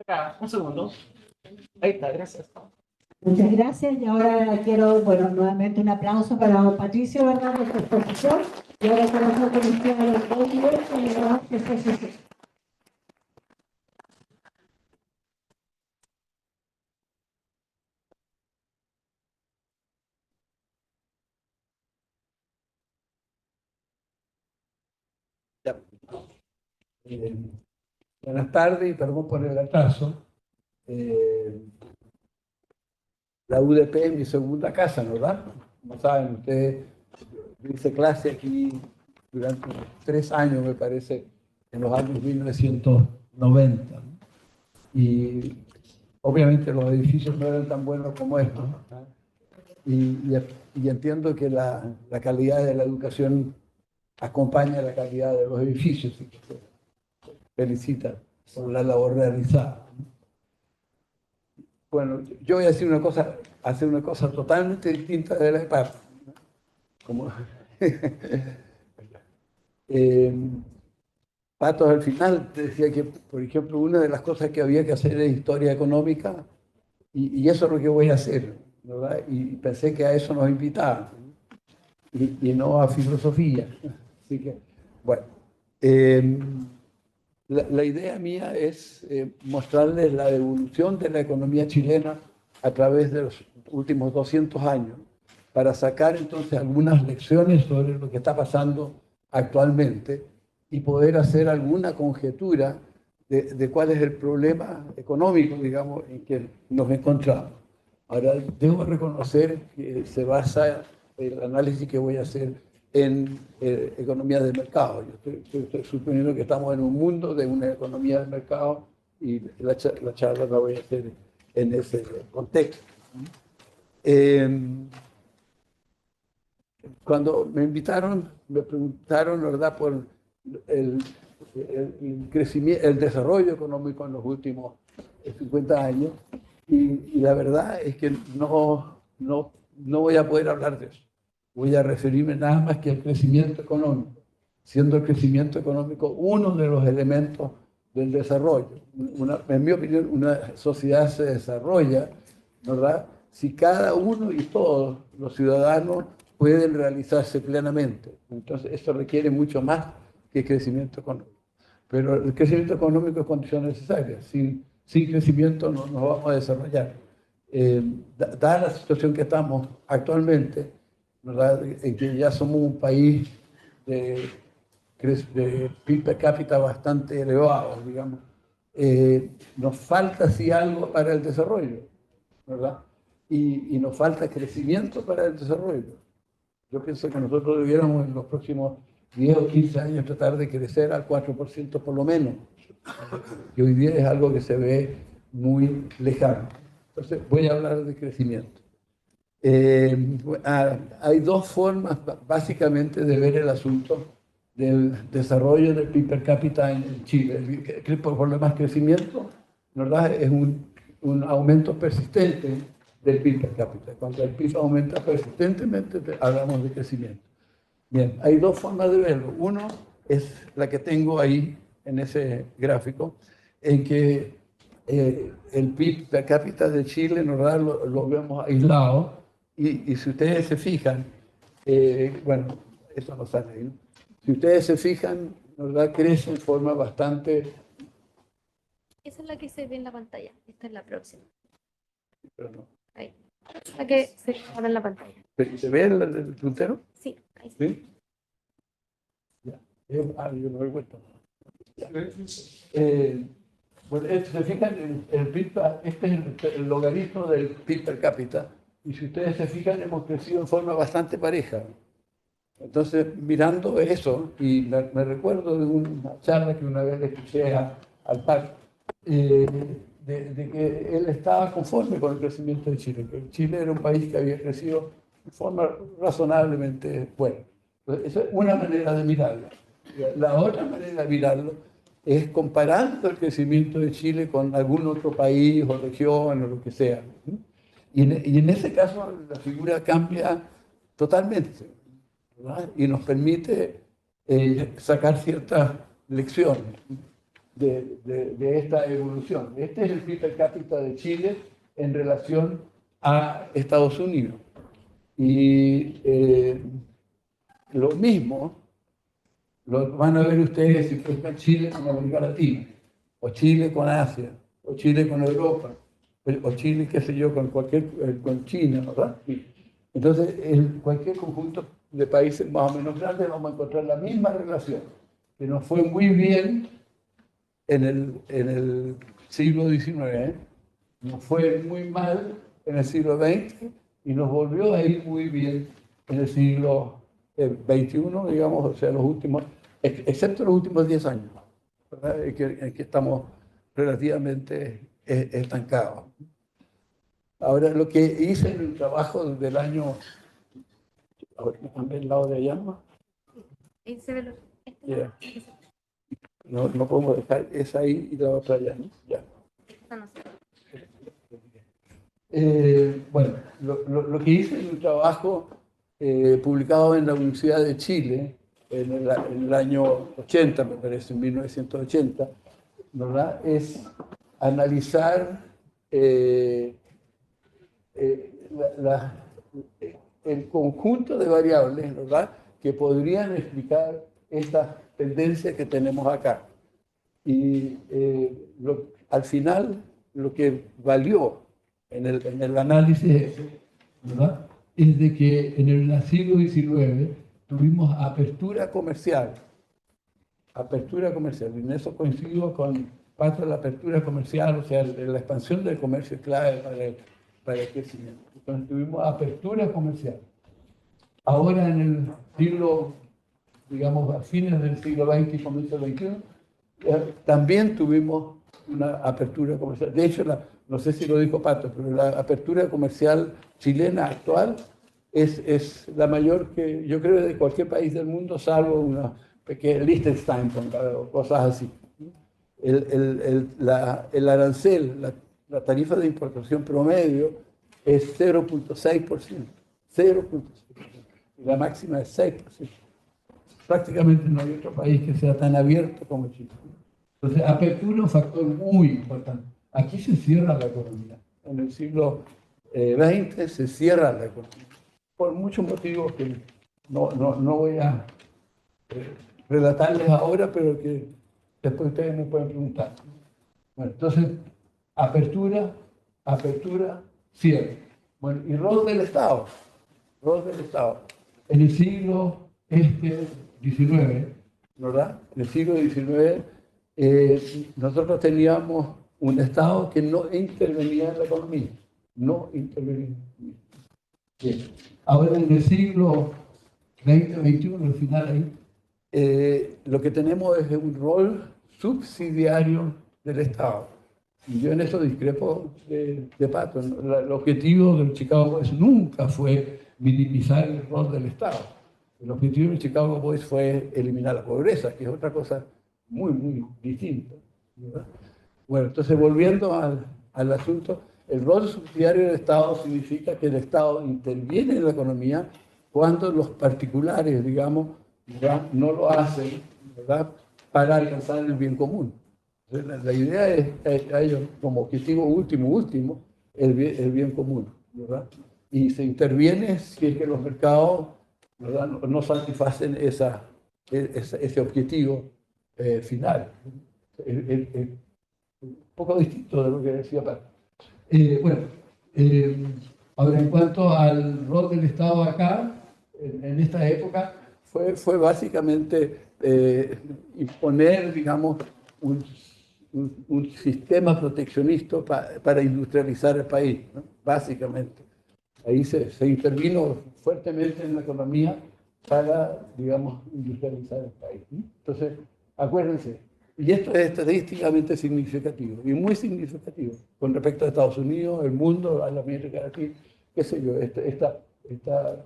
Acá, un segundo. Ahí está, gracias. Muchas gracias. Y ahora quiero, bueno, nuevamente un aplauso para don Patricio, ¿verdad? Por su exposición. Y ahora conozco con usted a los dos líderes que le damos su exposición. Ya. Eh, Buenas tardes y perdón por el atraso. La UDP es mi segunda casa, ¿no verdad? Como saben ustedes, yo hice clase aquí durante 3 años, me parece, en los años 1990. ¿No? Y obviamente los edificios no eran tan buenos como estos. ¿No? Y entiendo que la calidad de la educación acompaña la calidad de los edificios. Y que se felicita por la labor realizada. Bueno, yo voy a decir hacer una cosa totalmente distinta de la de Pato. Como Pato al final te decía que, por ejemplo, una de las cosas que había que hacer era historia económica, y eso es lo que voy a hacer, ¿verdad? Y pensé que a eso nos invitaban, y no a filosofía. Así que, bueno. La idea mía es mostrarles la evolución de la economía chilena a través de los últimos 200 años, para sacar entonces algunas lecciones sobre lo que está pasando actualmente y poder hacer alguna conjetura de cuál es el problema económico, digamos, en que nos encontramos. Ahora, debo reconocer que se basa el análisis que voy a hacer en economía de mercado. Yo estoy suponiendo que estamos en un mundo de una economía de mercado, y la charla la voy a hacer en ese contexto. Cuando me invitaron, me preguntaron, ¿verdad?, por el crecimiento, el desarrollo económico en los últimos 50 años, y la verdad es que no voy a poder hablar de eso. Voy a referirme nada más que al crecimiento económico, siendo el crecimiento económico uno de los elementos del desarrollo. En mi opinión, una sociedad se desarrolla, ¿verdad?, si cada uno y todos los ciudadanos pueden realizarse plenamente. Entonces, eso requiere mucho más que crecimiento económico. pero el crecimiento económico es condición necesaria. Sin crecimiento no nos vamos a desarrollar. Dada la situación que estamos actualmente, ¿verdad? En que ya somos un país de PIB per cápita bastante elevado, digamos, nos falta sí algo para el desarrollo, ¿verdad? Y nos falta crecimiento para el desarrollo. Yo pienso que nosotros debiéramos en los próximos 10 o 15 años tratar de crecer al 4% por lo menos, que hoy día es algo que se ve muy lejano. Entonces voy a hablar de crecimiento. Hay dos formas básicamente de ver el asunto del desarrollo del PIB per cápita en Chile. Por lo demás, crecimiento, ¿verdad? Es un aumento persistente del PIB per cápita. Cuando el PIB aumenta persistentemente, hablamos de crecimiento. Bien, hay dos formas de verlo. Uno es la que tengo ahí en ese gráfico, en que el PIB per cápita de Chile, ¿verdad? Lo vemos aislado. Y si ustedes se fijan, bueno, eso no sale ahí, ¿no? Si ustedes se fijan, ¿verdad? Crece en forma bastante... Esa es la que se ve en la pantalla. Esta es la próxima. Pero no. Ahí. La que se ve en la pantalla. ¿Se ve el puntero? Sí, ahí sí. ¿Sí? Ya. Yo no doy vuelta. Ya. Bueno, se fijan, el PIB, este es el logaritmo del PIB per cápita. Y si ustedes se fijan, hemos crecido en forma bastante pareja. Entonces, mirando eso, y me recuerdo de una charla que una vez le escuché al PAC, de que él estaba conforme con el crecimiento de Chile, que Chile era un país que había crecido de forma razonablemente buena. Entonces, esa es una manera de mirarlo. La otra manera de mirarlo es comparando el crecimiento de Chile con algún otro país o región o lo que sea. Y en ese caso la figura cambia totalmente, ¿verdad? Y nos permite sacar ciertas lecciones de esta evolución. Este es el PIB per cápita de Chile en relación a Estados Unidos. Y lo mismo lo van a ver ustedes si fuera Chile con América Latina, o Chile con Asia, o Chile con Europa, o Chile, qué sé yo, con China, ¿verdad? Entonces, en cualquier conjunto de países más o menos grandes vamos a encontrar la misma relación, que nos fue muy bien en el siglo XIX, nos fue muy mal en el siglo XX y nos volvió a ir muy bien en el siglo XXI, digamos, o sea, los últimos, excepto los últimos 10 años, ¿verdad? En que estamos relativamente estancados. Ahora, lo que hice en el trabajo del año... Ahora, ¿me cambié el lado de allá, no? Ahí se ve lo... Yeah. No podemos dejar esa ahí y la otra allá, ¿no? Ya. Esta no se ve. Bueno, lo que hice en un trabajo publicado en la Universidad de Chile en el año 80, me parece, en 1980, ¿verdad? Es analizar el conjunto de variables, ¿verdad?, que podrían explicar estas tendencias que tenemos acá. Y al final, lo que valió en el análisis, ¿verdad?, es de que en el siglo XIX tuvimos apertura comercial. Apertura comercial. Y en eso coincido con parte de la apertura comercial, o sea, la expansión del comercio es clave para el crecimiento. Entonces tuvimos apertura comercial. Ahora en el siglo, digamos, a fines del siglo XX y comienzo del XXI, también tuvimos una apertura comercial. De hecho, no sé si lo dijo Pato, pero la apertura comercial chilena actual es la mayor que yo creo de cualquier país del mundo, salvo una pequeña Liechtenstein o cosas así. El arancel, la tarifa de importación promedio es 0.6%. 0.6%. La máxima es 6%. Prácticamente no hay otro país que sea tan abierto como Chile. Entonces, apertura es un factor muy importante. Aquí se cierra la economía. En el siglo XX se cierra la economía. Por muchos motivos que no voy a relatarles ahora, pero que Después ustedes me pueden preguntar. Bueno, entonces, apertura, cierre. Bueno, y rol del Estado. Rol del Estado. En el siglo XIX, ¿verdad? En el siglo XIX, nosotros teníamos un Estado que no intervenía en la economía. No intervenía. Bien. Ahora en el siglo XX, XXI, al final ahí, lo que tenemos es un rol subsidiario del Estado. Y yo en eso discrepo de Pato. El objetivo del Chicago Boys nunca fue minimizar el rol del Estado. El objetivo del Chicago Boys fue eliminar la pobreza, que es otra cosa muy, muy distinta, ¿verdad? Bueno, entonces volviendo al asunto, el rol subsidiario del Estado significa que el Estado interviene en la economía cuando los particulares, digamos, ¿verdad?, no lo hacen, ¿verdad?, para alcanzar el bien común. Entonces, la idea es hay como objetivo último, el bien común, ¿verdad? Y se interviene si es que los mercados, ¿verdad?, no satisfacen ese objetivo final. Un poco distinto de lo que decía Pato. Bueno, ahora en cuanto al rol del Estado acá, en esta época, fue básicamente imponer, digamos, un sistema proteccionista para industrializar el país, ¿no? Básicamente. Ahí se intervino fuertemente en la economía para, digamos, industrializar el país, ¿no? Entonces, acuérdense, y esto es estadísticamente significativo, y muy significativo, con respecto a Estados Unidos, el mundo, a la América Latina, qué sé yo, esta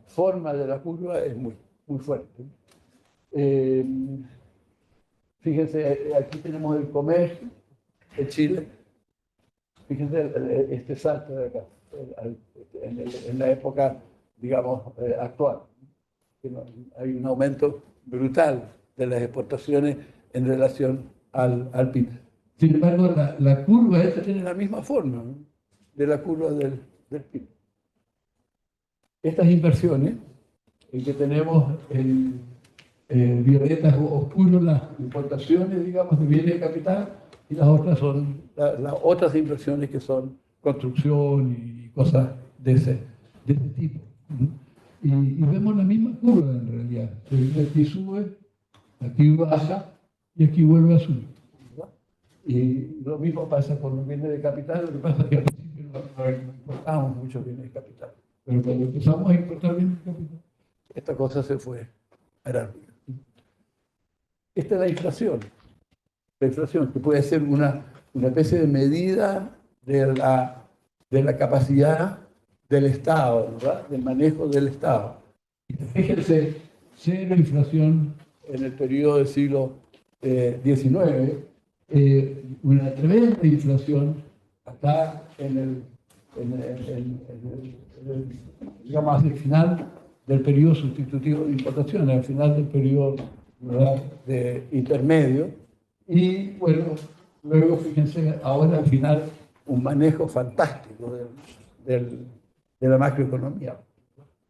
forma de la curva es muy, muy fuerte. Fíjense, aquí tenemos el comercio de Chile. Fíjense este salto de acá, en la época, digamos, actual. Hay un aumento brutal de las exportaciones en relación al PIB. Sin embargo, la curva esta tiene la misma forma, ¿no?, de la curva del PIB. Estas inversiones, en que tenemos violetas oscuros las importaciones, digamos, de bienes de capital, y las otras son las otras inversiones que son construcción y cosas de ese tipo. Y vemos la misma curva en realidad. Aquí sube, aquí baja y aquí vuelve a subir, ¿verdad? Y lo mismo pasa con los bienes de capital. Lo que pasa es que al principio no importábamos muchos bienes de capital, pero cuando empezamos a importar bienes de capital, esta cosa se fue a la ruina. Esta es la inflación. La inflación, que puede ser una especie de medida de la capacidad del Estado, ¿verdad?, del manejo del Estado. Y fíjense, cero inflación en el periodo del siglo XIX, una tremenda inflación acá digamos, hacia el final del periodo sustitutivo de importación, al final del periodo, ¿verdad?, de intermedio. Y bueno, luego fíjense, ahora al final, un manejo fantástico de la macroeconomía.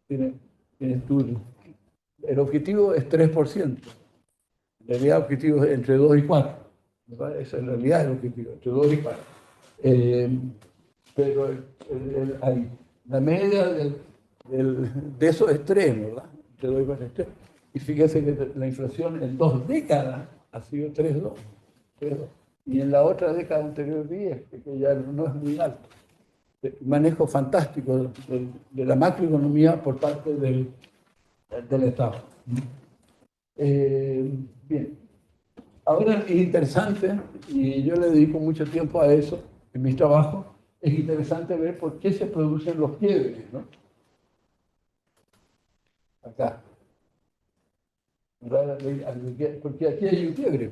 Tiene el objetivo es 3%. En realidad el objetivo es entre 2 y 4. ¿Verdad? Esa en realidad es el objetivo, entre 2 y 4. Pero la media de eso es 3, ¿verdad? Entre 2 y 4 es 3. Y fíjense que la inflación en 2 décadas ha sido 3,2. Y en la otra década anterior 10, que ya no es muy alto. Manejo fantástico de la macroeconomía por parte del Estado. Bien. Ahora es interesante, y yo le dedico mucho tiempo a eso en mis trabajos, es interesante ver por qué se producen los quiebres, ¿no? Acá. Porque aquí hay un quiebre.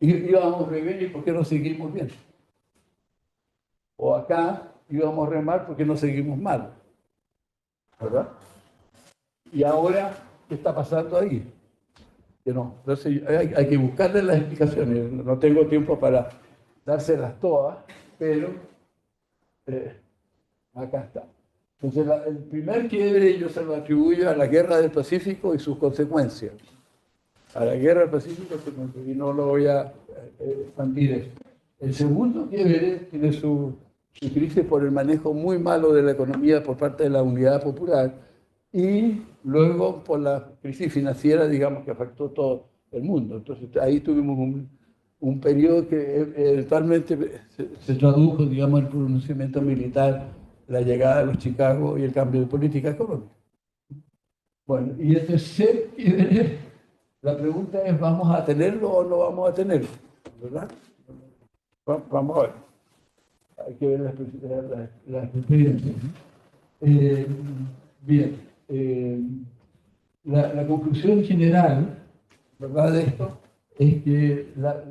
Y íbamos re bien, ¿y por qué no seguimos bien? O acá íbamos re mal porque no seguimos mal, ¿verdad? Y ahora, ¿qué está pasando ahí? Que no. Entonces hay que buscarle las explicaciones. No tengo tiempo para dárselas todas, pero acá está. Entonces el primer quiebre yo se lo atribuyo a la Guerra del Pacífico y sus consecuencias. a la guerra del Pacífico, y no lo voy a expandir esto. El segundo quiebre tiene su crisis por el manejo muy malo de la economía por parte de la Unidad Popular y luego por la crisis financiera, digamos, que afectó todo el mundo. Entonces ahí tuvimos un periodo que eventualmente se tradujo, digamos, en el pronunciamiento militar, la llegada de los Chicago y el cambio de política económica. Bueno, y el tercer quiebre, la pregunta es, ¿vamos a tenerlo o no vamos a tenerlo? ¿Verdad? Vamos a ver. Hay que ver las experiencias. Bien. La conclusión general, ¿verdad?, de esto es que la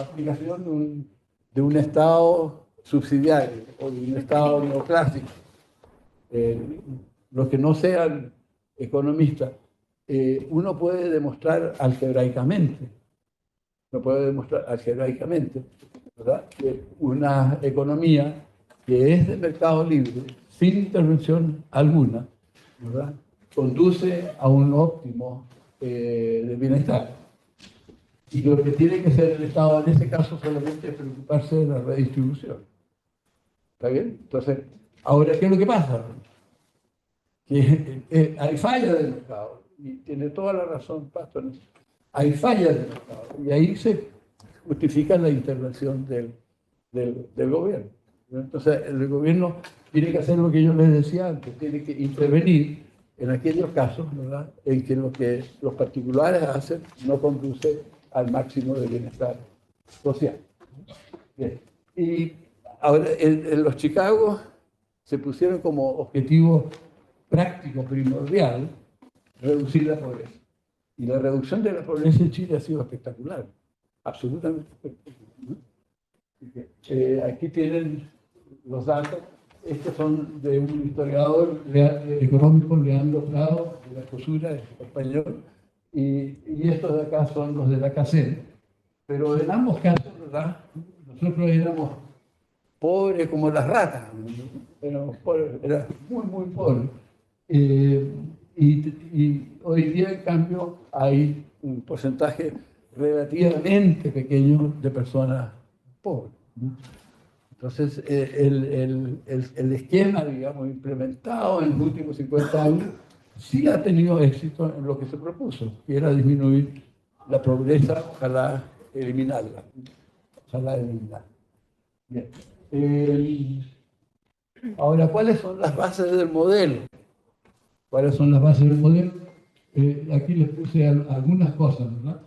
aplicación de un Estado subsidiario o de un Estado neoclásico, los que no sean economistas, uno puede demostrar algebraicamente, ¿verdad?, que una economía que es de mercado libre, sin intervención alguna, ¿verdad?, conduce a un óptimo de bienestar. Y lo que tiene que hacer el Estado en ese caso solamente es preocuparse de la redistribución. ¿Está bien? Entonces, ahora, ¿qué es lo que pasa? Que hay fallas del mercado, y tiene toda la razón Pastor. Hay fallas del mercado, y ahí se justifica la intervención del gobierno. Entonces, el gobierno tiene que hacer lo que yo les decía antes, tiene que intervenir en aquellos casos, ¿verdad?, en que lo que los particulares hacen no conduce al máximo de bienestar social. Bien. Y ahora, en los Chicago se pusieron como objetivo práctico primordial reducir la pobreza. Y la reducción de la pobreza en Chile ha sido espectacular, absolutamente espectacular. Aquí tienen los datos. Estos son de un historiador económico, Leandro Prado, de la Cosura, español, y estos de acá son los de la CACEN. Pero en ambos casos, ¿verdad?, nosotros éramos pobres como las ratas, éramos pobres, era muy, muy pobres. Y hoy día, en cambio, hay un porcentaje relativamente pequeño de personas pobres. Entonces, el esquema, digamos, implementado en los últimos 50 años, sí ha tenido éxito en lo que se propuso, que era disminuir la pobreza, ojalá eliminarla. Ojalá eliminarla. Bien. Ahora, ¿cuáles son las bases del modelo? ¿Cuáles son las bases del modelo? Aquí les puse algunas cosas, ¿verdad?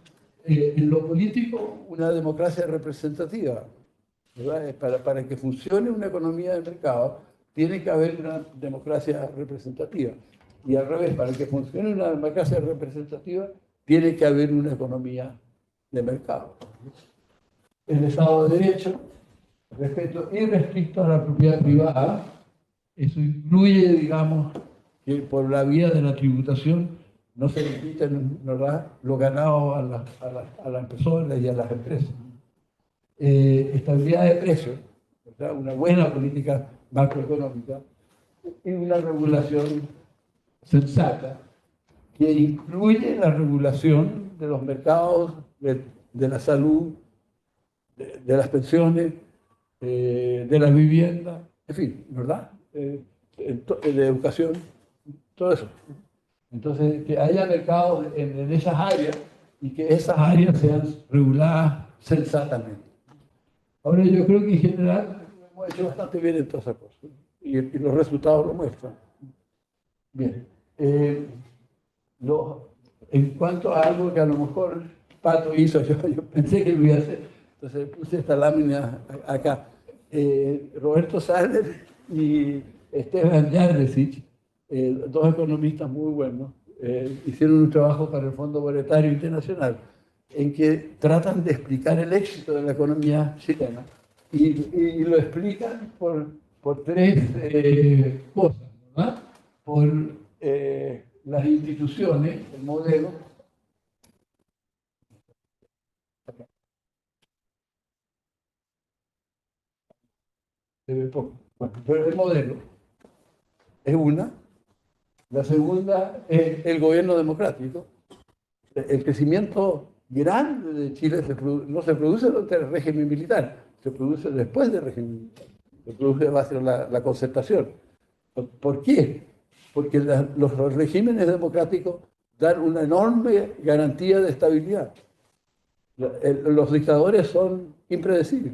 En lo político, una democracia representativa, ¿verdad? Para que funcione una economía de mercado, tiene que haber una democracia representativa. Y al revés, para que funcione una democracia representativa, tiene que haber una economía de mercado. El Estado de Derecho, respeto irrestricto a la propiedad privada, eso incluye, digamos, que por la vía de la tributación no se le quiten, ¿verdad?, lo ganado a las personas y a las empresas. Estabilidad de precios, ¿verdad?, una buena política macroeconómica y una regulación sensata que incluye la regulación de los mercados, de la salud, de las pensiones, de la vivienda, en fin, ¿verdad?, de educación, todo eso. Entonces, que haya mercados en esas áreas y que esas áreas sean reguladas sensatamente. Ahora, yo creo que en general hemos hecho bastante bien en todas esas cosas y los resultados lo muestran. Bien. En cuanto a algo que a lo mejor Pato hizo, yo pensé que lo iba a hacer, entonces puse esta lámina acá. Roberto Saller y Esteban Jadrecic, dos economistas muy buenos, hicieron un trabajo para el Fondo Monetario Internacional en que tratan de explicar el éxito de la economía chilena y lo explican por tres cosas, ¿verdad? Por las instituciones, el modelo. Se ve poco. Bueno, pero el modelo es una. La segunda es el gobierno democrático. el crecimiento grande de Chile no se produce durante el régimen militar, se produce después del régimen militar, se produce base la concertación. ¿Por qué? Porque los regímenes democráticos dan una enorme garantía de estabilidad. Los dictadores son impredecibles.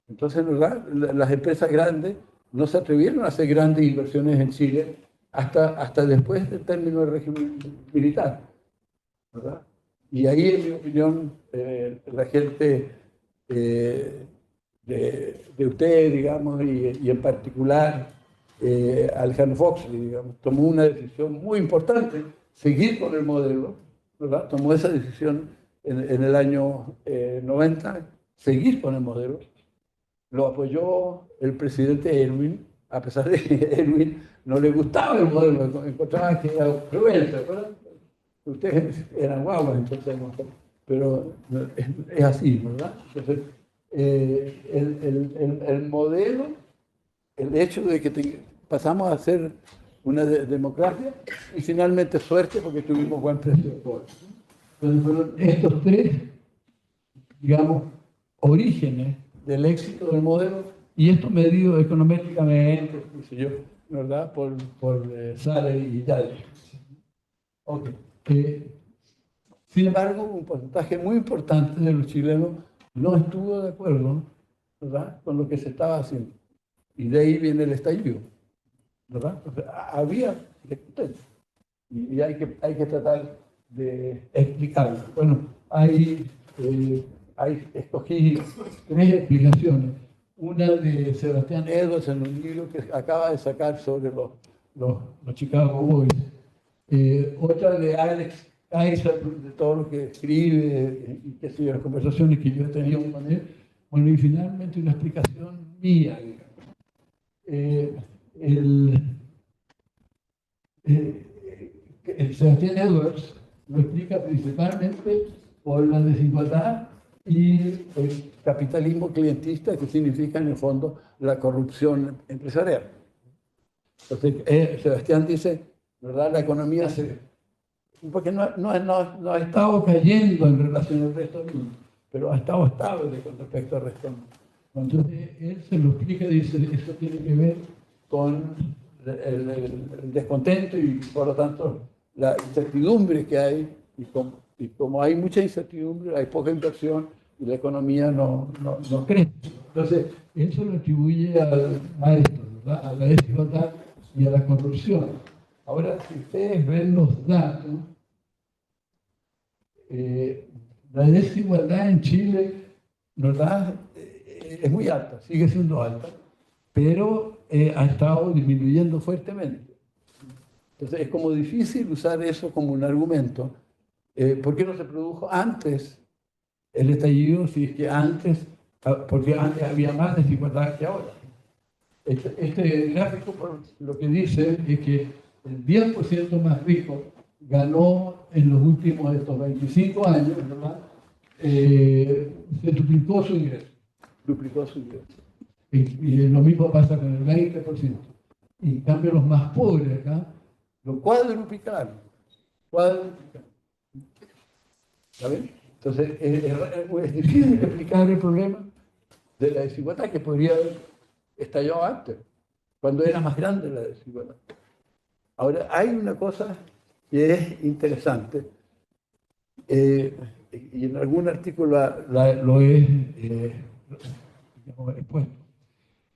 Entonces, ¿verdad? Las empresas grandes no se atrevieron a hacer grandes inversiones en Chile hasta después del término del régimen militar, ¿verdad? Y ahí, en mi opinión, la gente de usted, digamos, y en particular Alejandro Foxley, digamos, tomó una decisión muy importante, seguir con el modelo, ¿verdad? Tomó esa decisión en el año 90, seguir con el modelo. Lo apoyó el presidente Erwin, a pesar de que a Erwin no le gustaba el modelo, encontraba que era cruel, ¿verdad? Ustedes eran guaguas, entonces, pero es así, ¿verdad? Entonces, el modelo, el hecho de que pasamos a ser una democracia y finalmente suerte porque tuvimos buen precio de cobre. Entonces fueron estos tres, digamos, orígenes del éxito del modelo y esto medido económicamente, qué sé yo, ¿verdad? Por Sale y Yale. Okay. Sin embargo, un porcentaje muy importante de los chilenos no estuvo de acuerdo, ¿verdad?, con lo que se estaba haciendo. Y de ahí viene el estallido, ¿verdad? Entonces, había descontento. Y hay que tratar de explicarlo. Bueno, escogí tres explicaciones. Una de Sebastián Edwards en un libro que acaba de sacar sobre los Chicago Boys. Otra de Alex Kaiser, de todo lo que escribe y qué sé yo, las conversaciones que yo he tenido con él. Bueno, y finalmente una explicación mía. El Sebastián Edwards lo explica principalmente por la desigualdad y el capitalismo clientista, que significa en el fondo la corrupción empresarial. Entonces, Sebastián dice, ¿verdad? La economía porque no ha estado cayendo en relación al resto del mundo, pero ha estado estable con respecto al resto del mundo. Entonces, él se lo explica y dice, esto tiene que ver con el descontento y, por lo tanto, la incertidumbre que hay, y como hay mucha incertidumbre, hay poca inversión y la economía no crece. Entonces, él se lo atribuye a esto, ¿verdad? A la desigualdad y a la corrupción. Ahora, si ustedes ven los datos, la desigualdad en Chile, ¿verdad?, es muy alta, sigue siendo alta, pero ha estado disminuyendo fuertemente. Entonces es como difícil usar eso como un argumento. ¿Por qué no se produjo antes el estallido? Si es que antes, porque antes había más desigualdad que ahora. Este gráfico lo que dice es que el 10% más rico ganó en los últimos estos 25 años, ¿verdad? Se duplicó su ingreso. Y lo mismo pasa con el 20%. Y en cambio los más pobres acá lo cuadruplicaron. ¿Saben? Entonces es difícil explicar el problema de la desigualdad que podría haber estallado antes, cuando era más grande la desigualdad. Ahora, hay una cosa que es interesante, y en algún artículo lo he expuesto,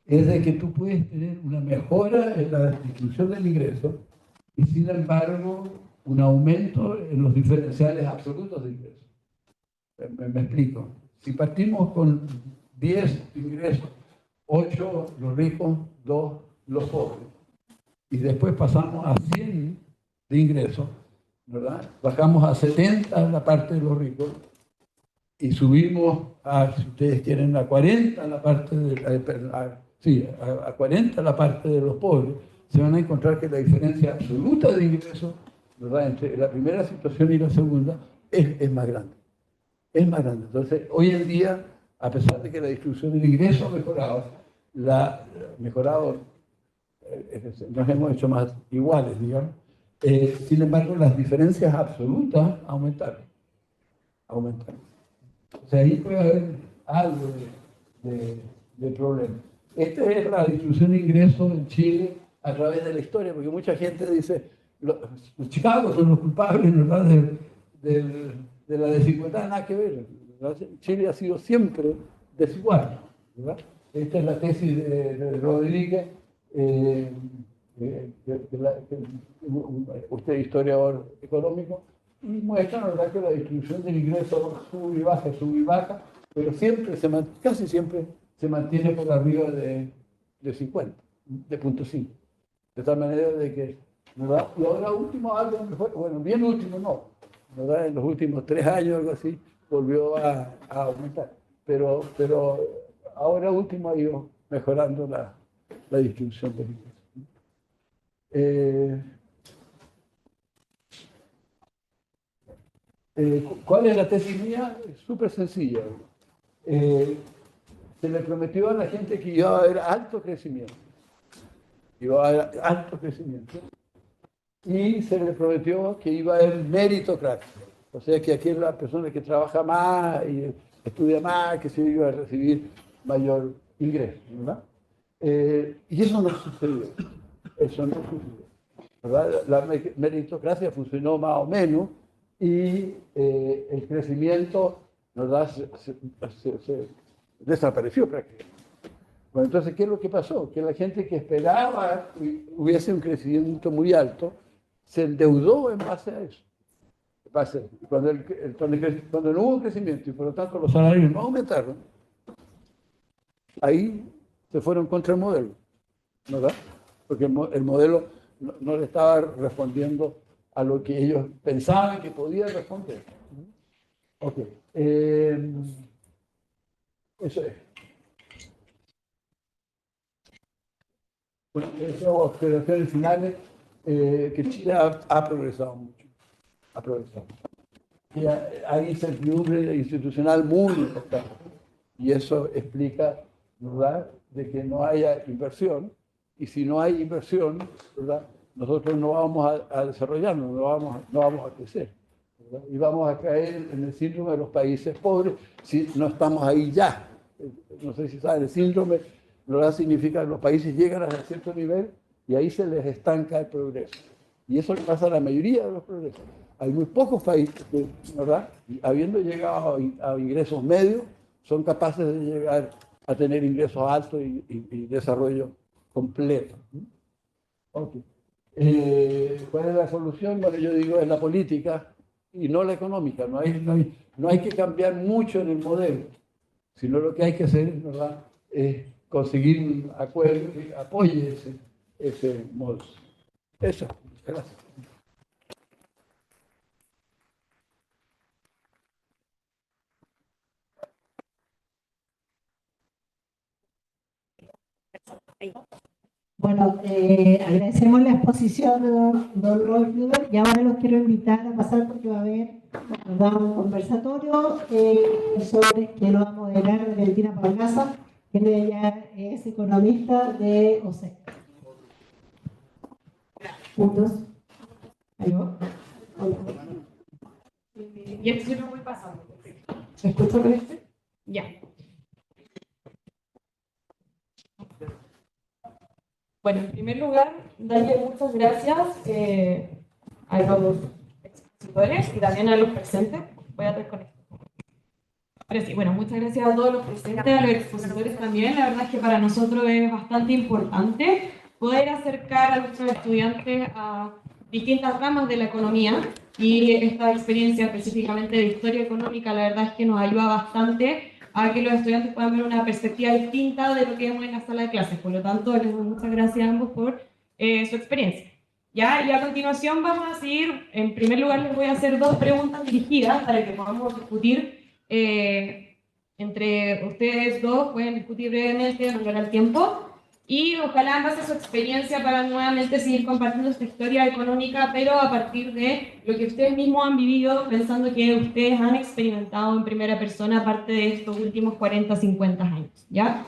es de que tú puedes tener una mejora en la distribución del ingreso y, sin embargo, un aumento en los diferenciales absolutos de ingresos. Me explico. Si partimos con 10 ingresos, 8 los ricos, 2 los pobres, y después pasamos a 100 de ingresos, ¿verdad? Bajamos a 70 la parte de los ricos y subimos a, si ustedes quieren, a 40 la parte a 40 la parte de los pobres, se van a encontrar que la diferencia absoluta de ingresos, ¿verdad?, entre la primera situación y la segunda es más grande. Es más grande. Entonces, hoy en día, a pesar de que la distribución del ingreso ha mejorado, nos hemos hecho más iguales, digamos, Sin embargo, las diferencias absolutas aumentaron. O sea, ahí puede haber algo de problema. Esta es la distribución de ingresos en Chile a través de la historia, porque mucha gente dice, los Chicago son los culpables, ¿verdad?, de la desigualdad, nada que ver. ¿Verdad? Chile ha sido siempre desigual, ¿verdad? Esta es la tesis de Rodríguez, usted es historiador económico, y muestra, ¿verdad?, que la distribución del ingreso sube y baja, pero siempre, casi siempre se mantiene por arriba de 50, de 0.5. De tal manera de que, ¿verdad? Y ahora último algo, bueno, bien último no, ¿verdad? En los últimos 3 años, algo así, volvió a aumentar. Pero ahora último ha ido mejorando la distribución del ingreso. ¿Cuál es la tesis mía? Es súper sencilla. Se le prometió a la gente que iba a haber alto crecimiento. Iba a haber alto crecimiento. Y se le prometió que iba a haber meritocracia. O sea, que aquí la persona que trabaja más y estudia más, que se iba a recibir mayor ingreso, ¿verdad? Y eso no sucedió. Eso no sucedió, ¿verdad? La meritocracia funcionó más o menos y el crecimiento, ¿verdad?, se desapareció prácticamente. Bueno, entonces, ¿qué es lo que pasó? Que la gente que esperaba que hubiese un crecimiento muy alto se endeudó en base a eso. Cuando no hubo crecimiento y por lo tanto los salarios no aumentaron, ahí se fueron contra el modelo, ¿verdad? Porque el modelo no le estaba respondiendo a lo que ellos pensaban que podía responder. Ok. Eso es. Bueno, esas observaciones finales, que Chile ha progresado mucho. Ha progresado. Y hay incertidumbre institucional muy importante. Y eso explica, ¿verdad?, de que no haya inversión. Y si no hay inversión, ¿verdad?, nosotros no vamos a desarrollarnos, no vamos a crecer, ¿verdad? Y vamos a caer en el síndrome de los países pobres si no estamos ahí ya. No sé si saben, el síndrome, ¿verdad?, significa que los países llegan a cierto nivel y ahí se les estanca el progreso. Y eso le pasa a la mayoría de los progresos. Hay muy pocos países que, ¿verdad?, habiendo llegado a ingresos medios, son capaces de llegar a tener ingresos altos y desarrollo completo. Okay. ¿Cuál es la solución? Bueno, yo digo, es la política y no la económica. No hay que cambiar mucho en el modelo, sino lo que hay que hacer, ¿verdad?, es conseguir un acuerdo que apoye ese modo. Eso. Gracias. Bueno, agradecemos la exposición, don Robert Müller, y ahora los quiero invitar a pasar porque va a haber, ¿verdad?, un conversatorio sobre que lo va a moderar Valentina Pagaza, que ella es economista de OCE. Juntos. ¿Aló? Hola. Y esto yo no voy pasando. ¿Se escucha con este? Ya. Bueno, en primer lugar, darle muchas gracias a los expositores y también a los presentes. Voy a desconectar. Ahora sí, bueno, muchas gracias a todos los presentes, a los expositores también. La verdad es que para nosotros es bastante importante poder acercar a nuestros estudiantes a distintas ramas de la economía, y esta experiencia específicamente de historia económica, la verdad es que nos ayuda bastante a que los estudiantes puedan ver una perspectiva distinta de lo que vemos en la sala de clases. Por lo tanto, les doy muchas gracias a ambos por su experiencia. ¿Ya? Y a continuación vamos a seguir. En primer lugar, les voy a hacer 2 preguntas dirigidas para que podamos discutir entre ustedes dos, pueden discutir brevemente, no llevará el tiempo. Y ojalá en base a su experiencia para nuevamente seguir compartiendo esta historia económica, pero a partir de lo que ustedes mismos han vivido, pensando que ustedes han experimentado en primera persona parte de estos últimos 40, 50 años, ¿ya?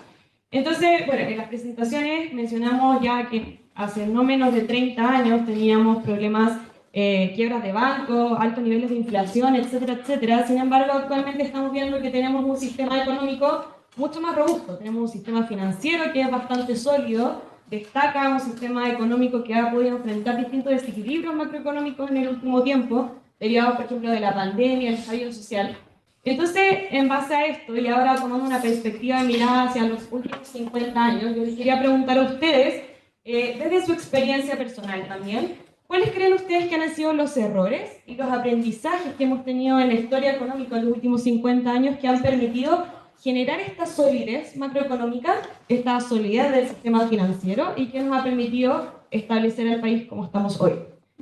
Entonces, bueno, en las presentaciones mencionamos ya que hace no menos de 30 años teníamos problemas, quiebras de bancos, altos niveles de inflación, etcétera, etcétera. Sin embargo, actualmente estamos viendo que tenemos un sistema económico mucho más robusto. Tenemos un sistema financiero que es bastante sólido, destaca un sistema económico que ha podido enfrentar distintos desequilibrios macroeconómicos en el último tiempo, derivados, por ejemplo, de la pandemia, el estallido social. Entonces, en base a esto, y ahora tomando una perspectiva de mirada hacia los últimos 50 años, yo les quería preguntar a ustedes, desde su experiencia personal también, ¿cuáles creen ustedes que han sido los errores y los aprendizajes que hemos tenido en la historia económica en los últimos 50 años que han permitido generar esta solidez macroeconómica, esta solidez del sistema financiero y que nos ha permitido establecer el país como estamos hoy?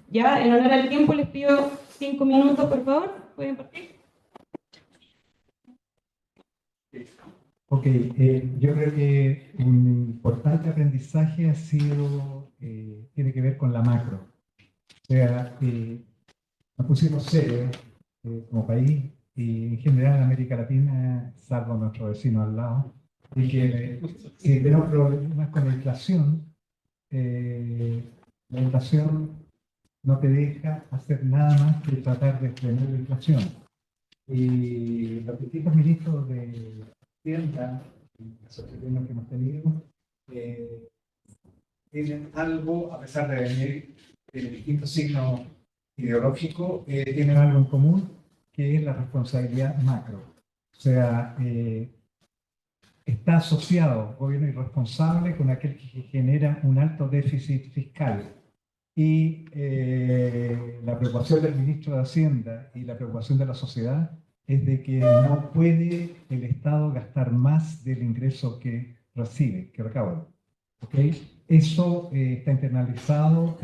Ya, en honor al tiempo, les pido 5 minutos, por favor. ¿Pueden partir? Ok, yo creo que un importante aprendizaje ha sido, tiene que ver con la macro. O sea, nos pusimos serios como país y en general en América Latina, salvo nuestro vecino al lado, y que tenemos problemas con la inflación no te deja hacer nada más que tratar de frenar la inflación. Y los distintos ministros de Hacienda, las opiniones que hemos tenido, tienen algo, a pesar de venir de distintos signos ideológicos, tienen algo en común, que es la responsabilidad macro. O sea, está asociado gobierno irresponsable con aquel que genera un alto déficit fiscal. Y la preocupación del ministro de Hacienda y la preocupación de la sociedad es de que no puede el Estado gastar más del ingreso que recibe, que recauda. ¿Okay? Eso está internalizado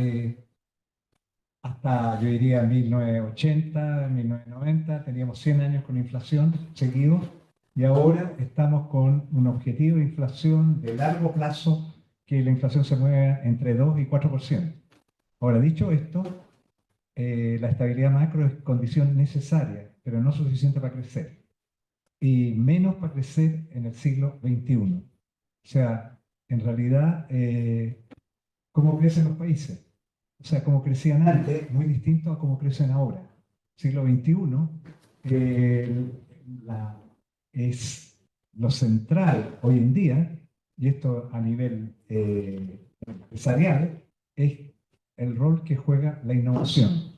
hasta, yo diría, 1980, 1990, teníamos 100 años con inflación seguidos y ahora estamos con un objetivo de inflación de largo plazo, que la inflación se mueve entre 2 y 4%. Ahora, dicho esto, la estabilidad macro es condición necesaria, pero no suficiente para crecer. Y menos para crecer en el siglo XXI. O sea, en realidad, ¿cómo crecen los países? O sea, cómo crecían antes, muy distinto a cómo crecen ahora. Siglo XXI es lo central hoy en día, y esto a nivel empresarial, es el rol que juega la innovación.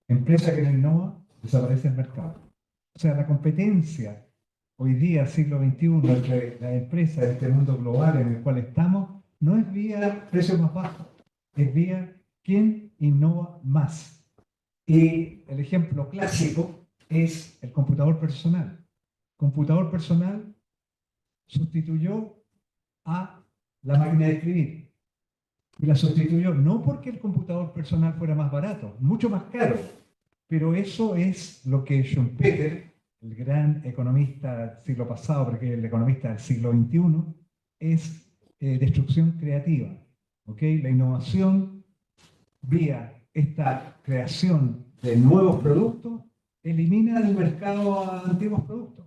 Empresa que no innova, desaparece el mercado. O sea, la competencia hoy día, siglo XXI, entre las empresas de este mundo global en el cual estamos, no es vía precios más bajos, es vía quién innova más. Y el ejemplo clásico es el computador personal. El computador personal sustituyó a la máquina de escribir. Y la sustituyó no porque el computador personal fuera más barato, mucho más caro, pero eso es lo que Schumpeter, el gran economista del siglo pasado, porque es el economista del siglo XXI, es destrucción creativa. ¿Okay? La innovación vía esta creación de nuevos productos elimina del mercado a antiguos productos,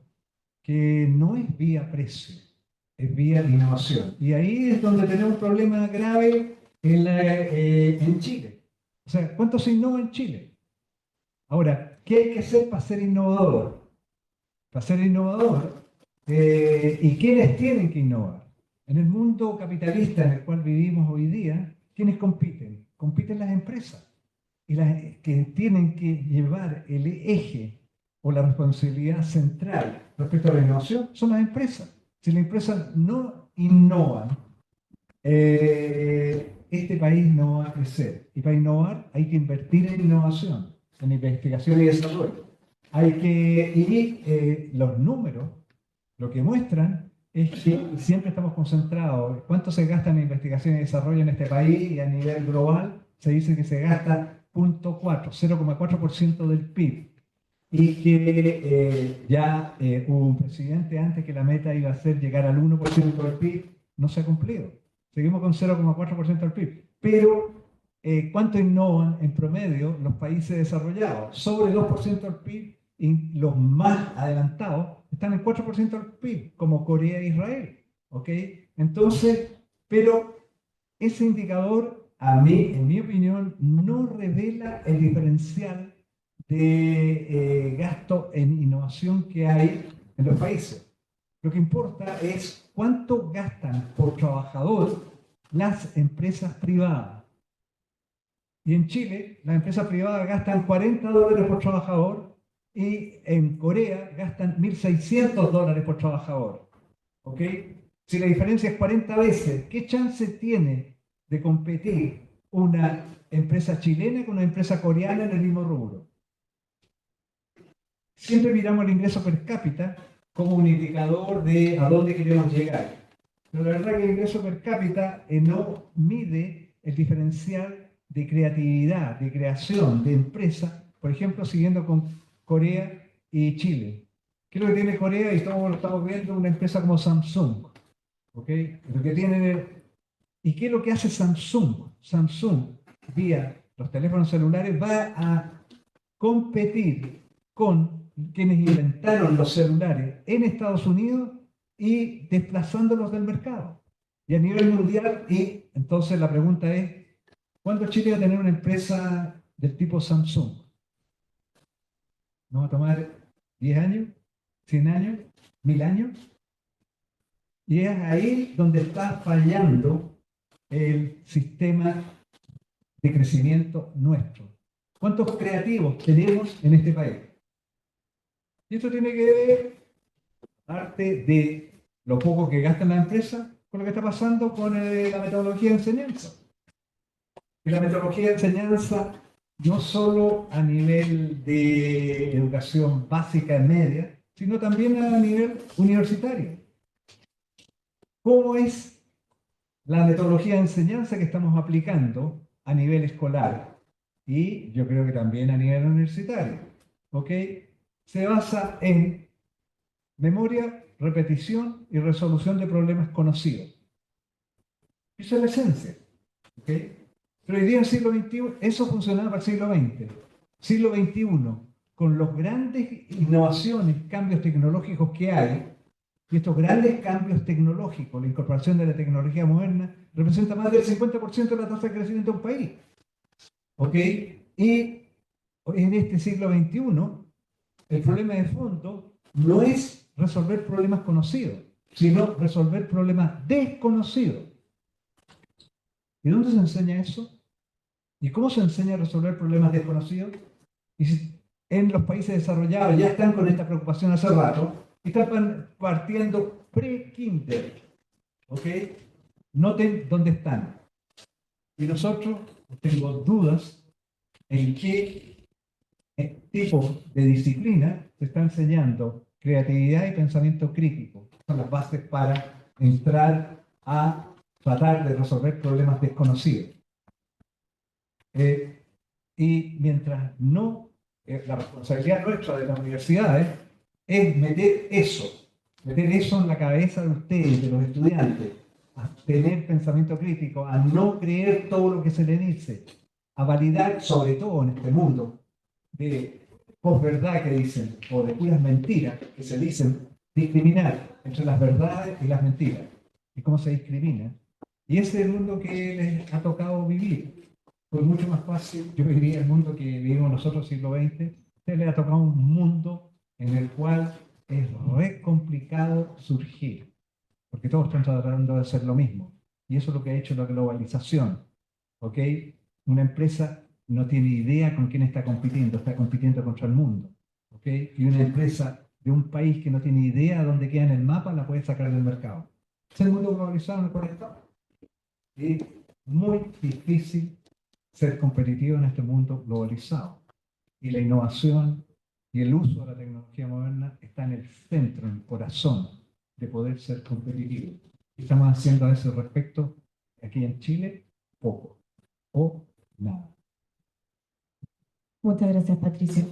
que no es vía precio, es vía innovación. Y ahí es donde tenemos un problema grave en Chile. O sea, ¿cuánto se innova en Chile? Ahora, ¿qué hay que hacer para ser innovador? Para ser innovador, ¿y quiénes tienen que innovar? En el mundo capitalista en el cual vivimos hoy día, ¿quiénes compiten? Compiten las empresas. Y las que tienen que llevar el eje o la responsabilidad central respecto a la innovación son las empresas. Si las empresas no innovan, este país no va a crecer. Y para innovar hay que invertir en innovación, en investigación y desarrollo. Los números lo que muestran es que siempre estamos concentrados en cuánto se gasta en investigación y desarrollo en este país, y a nivel global se dice que se gasta 0,4% del PIB. Y que ya hubo un presidente antes que la meta iba a ser llegar al 1% del PIB, no se ha cumplido. Seguimos con 0,4% del PIB. Pero, ¿cuánto innovan en promedio los países desarrollados? Sobre el 2% del PIB, y los más adelantados están en 4% del PIB, como Corea e Israel. ¿Okay? Entonces, pero ese indicador, a mí, en mi opinión, no revela el diferencial de gasto en innovación que hay en los países. Lo que importa es cuánto gastan por trabajador las empresas privadas. Y en Chile, las empresas privadas gastan $40 por trabajador y en Corea gastan $1.600 por trabajador. ¿Ok? Si la diferencia es 40 veces, ¿qué chance tiene de competir una empresa chilena con una empresa coreana en el mismo rubro? Siempre miramos el ingreso per cápita como un indicador de a dónde queremos llegar. Pero la verdad que el ingreso per cápita no mide el diferencial de creatividad, de creación, de empresa, por ejemplo, siguiendo con Corea y Chile. ¿Qué es lo que tiene Corea? Y todos lo estamos viendo, una empresa como Samsung. ¿Ok? Lo que tienen ¿y qué es lo que hace Samsung? Samsung, vía los teléfonos celulares, va a competir con quienes inventaron los celulares en Estados Unidos y desplazándolos del mercado. Y a nivel mundial, y entonces la pregunta es, ¿cuándo Chile va a tener una empresa del tipo Samsung? ¿No va a tomar 10 años? ¿100 años? ¿1000 años? Y es ahí donde está fallando el sistema de crecimiento nuestro. ¿Cuántos creativos tenemos en este país? Y esto tiene que ver, parte de lo poco que gastan las empresas, con lo que está pasando con la metodología de enseñanza. Y la metodología de enseñanza, no solo a nivel de educación básica y media, sino también a nivel universitario. ¿Cómo es la metodología de enseñanza que estamos aplicando a nivel escolar? Y yo creo que también a nivel universitario. ¿Ok? Se basa en memoria, repetición y resolución de problemas conocidos. Esa es la esencia. ¿Ok? Pero hoy día en el siglo XXI, eso funcionaba para el siglo XX. Siglo XXI, con los grandes innovaciones, cambios tecnológicos que hay, y estos grandes cambios tecnológicos, la incorporación de la tecnología moderna, representa más del 50% de la tasa de crecimiento de un país. ¿Ok? Y en este siglo XXI, el problema de fondo no es resolver problemas conocidos, sino resolver problemas desconocidos. ¿Y dónde se enseña eso? ¿Y cómo se enseña a resolver problemas desconocidos? Y si en los países desarrollados ya están con esta preocupación hace rato, están partiendo pre-kinder. ¿Ok? Noten dónde están. Y nosotros tengo dudas en qué tipo de disciplina se está enseñando creatividad y pensamiento crítico. Son las bases para entrar a tratar de resolver problemas desconocidos. Y mientras no, la responsabilidad nuestra de las universidades es meter eso en la cabeza de ustedes, de los estudiantes, a tener pensamiento crítico, a no creer todo lo que se le dice, a validar, sobre todo en este mundo de posverdad que dicen, o de puras mentiras que se dicen, discriminar entre las verdades y las mentiras. ¿Y cómo se discrimina? Y ese es el mundo que les ha tocado vivir. Fue mucho más fácil, yo viviría el mundo que vivimos nosotros, siglo XX, a usted le ha tocado un mundo en el cual es re complicado surgir, porque todos están tratando de hacer lo mismo. Y eso es lo que ha hecho la globalización. ¿Ok? Una empresa no tiene idea con quién está compitiendo contra el mundo. ¿Ok? Y una empresa de un país que no tiene idea dónde queda en el mapa, la puede sacar del mercado. Es el mundo globalizado en el cual estamos. Y muy difícil ser competitivo en este mundo globalizado. Y la innovación y el uso de la tecnología moderna está en el centro, en el corazón de poder ser competitivo. Estamos haciendo a ese respecto aquí en Chile poco o nada. Muchas gracias, Patricio.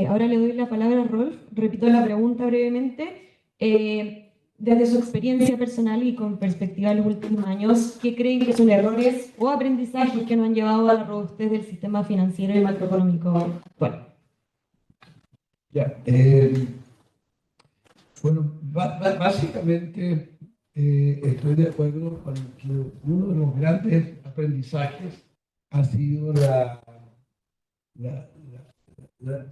Ahora le doy la palabra a Rolf. Repito la pregunta brevemente. Desde su experiencia personal y con perspectiva de los últimos años, ¿qué creen que son errores o aprendizajes que nos han llevado a la robustez del sistema financiero y macroeconómico actual? Ya, bueno, básicamente estoy de acuerdo con que uno de los grandes aprendizajes ha sido la-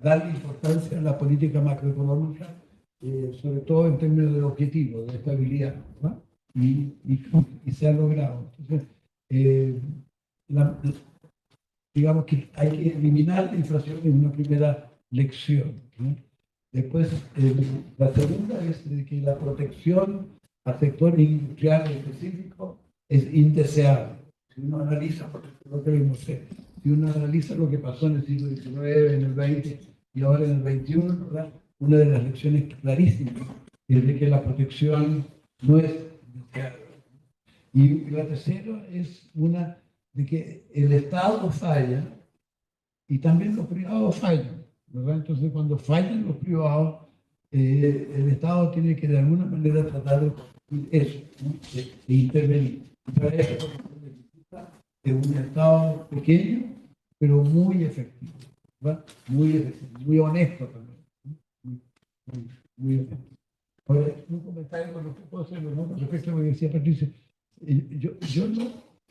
darle importancia a la política macroeconómica, sobre todo en términos del objetivo, de estabilidad, ¿no? Y se ha logrado. Entonces, eh, la- digamos que hay que eliminar la inflación en una primera lección, ¿no? Después, la segunda es de que la protección a sectores industriales específicos es indeseable. Si uno analiza, porque lo que vimos, si uno analiza lo que pasó en el siglo XIX, en el XX y ahora en el XXI, ¿verdad? Una de las lecciones clarísimas es de que la protección no es deseable. Y la tercera es una de que el Estado falla y también los privados fallan, ¿verdad? Entonces, cuando fallan los privados, el Estado tiene que de alguna manera tratar de corregir eso, ¿no? De intervenir. Y para eso se necesita de un Estado pequeño, pero muy efectivo, ¿verdad? Muy efectivo, muy honesto también, ¿no? Muy honesto. Ahora, un comentario con lo que puedo hacerlo, ¿no? Con respecto a lo que decía Patricia.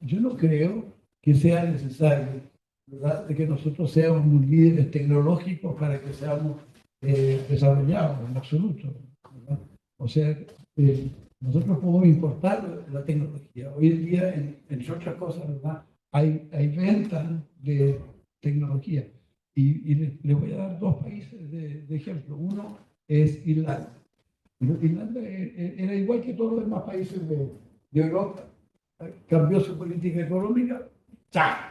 Yo no creo que sea necesario, ¿verdad?, de que nosotros seamos muy líderes tecnológicos para que seamos desarrollados en absoluto, ¿verdad? O sea, nosotros podemos importar la tecnología. Hoy en día, entre otras cosas, ¿verdad?, hay ventas de tecnología. Y les voy a dar dos países de ejemplo. Uno es Irlanda. Irlanda era igual que todos los demás países de Europa. Cambió su política económica, ¡cha!,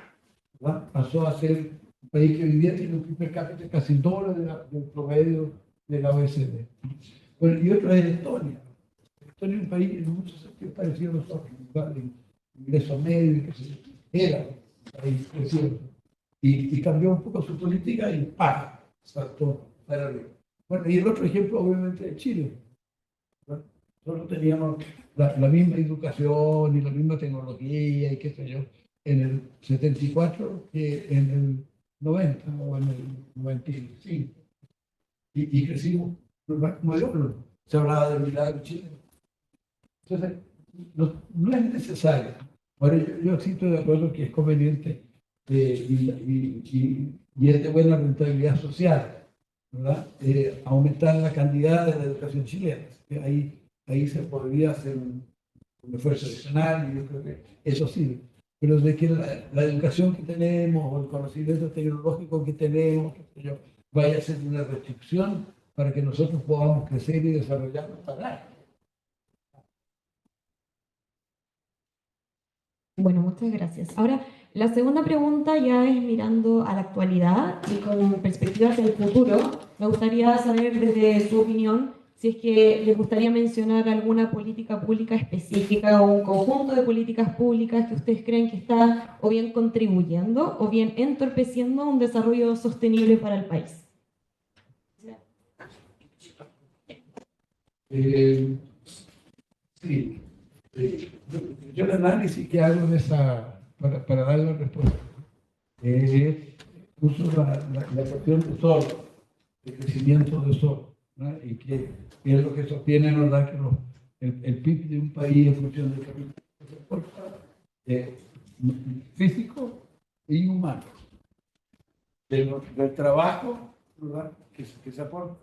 ¿verdad? Pasó a ser un país que hoy día tiene un PIB per cápita casi el doble del promedio de la OECD. Bueno, y otro es Estonia. Estonia es un país en muchos sentidos parecido a nosotros, ¿verdad? De ingreso medio, que era un país creciente. Y cambió un poco su política y ¡pam!, saltó para arriba. Bueno, y el otro ejemplo, obviamente, es Chile. Nosotros teníamos la misma educación y la misma tecnología y qué sé yo, en el 74 que en el 90 o en el 95. Y crecimos, como yo, se hablaba del milagro chileno. Entonces, no es necesario. Ahora, yo sí estoy de acuerdo que es conveniente y es de buena rentabilidad social, ¿verdad? Aumentar la cantidad de la educación chilena. Ahí se podría hacer un esfuerzo adicional y yo creo que eso sirve. Pero de que la educación que tenemos o el conocimiento tecnológico que tenemos, qué sé yo, vaya a ser una restricción para que nosotros podamos crecer y desarrollarnos para. Bueno, muchas gracias. Ahora, la segunda pregunta ya es mirando a la actualidad y con perspectiva hacia el futuro. Me gustaría saber desde su opinión si es que les gustaría mencionar alguna política pública específica o un conjunto de políticas públicas que ustedes creen que está o bien contribuyendo o bien entorpeciendo un desarrollo sostenible para el país. Sí, yo el análisis que hago de para dar la respuesta es uso la cuestión de solo, de crecimiento de solo, ¿no? Y que es lo que sostiene, ¿verdad?, que el PIB de un país en función del capital físico y humano, del trabajo, ¿verdad?, que se aporta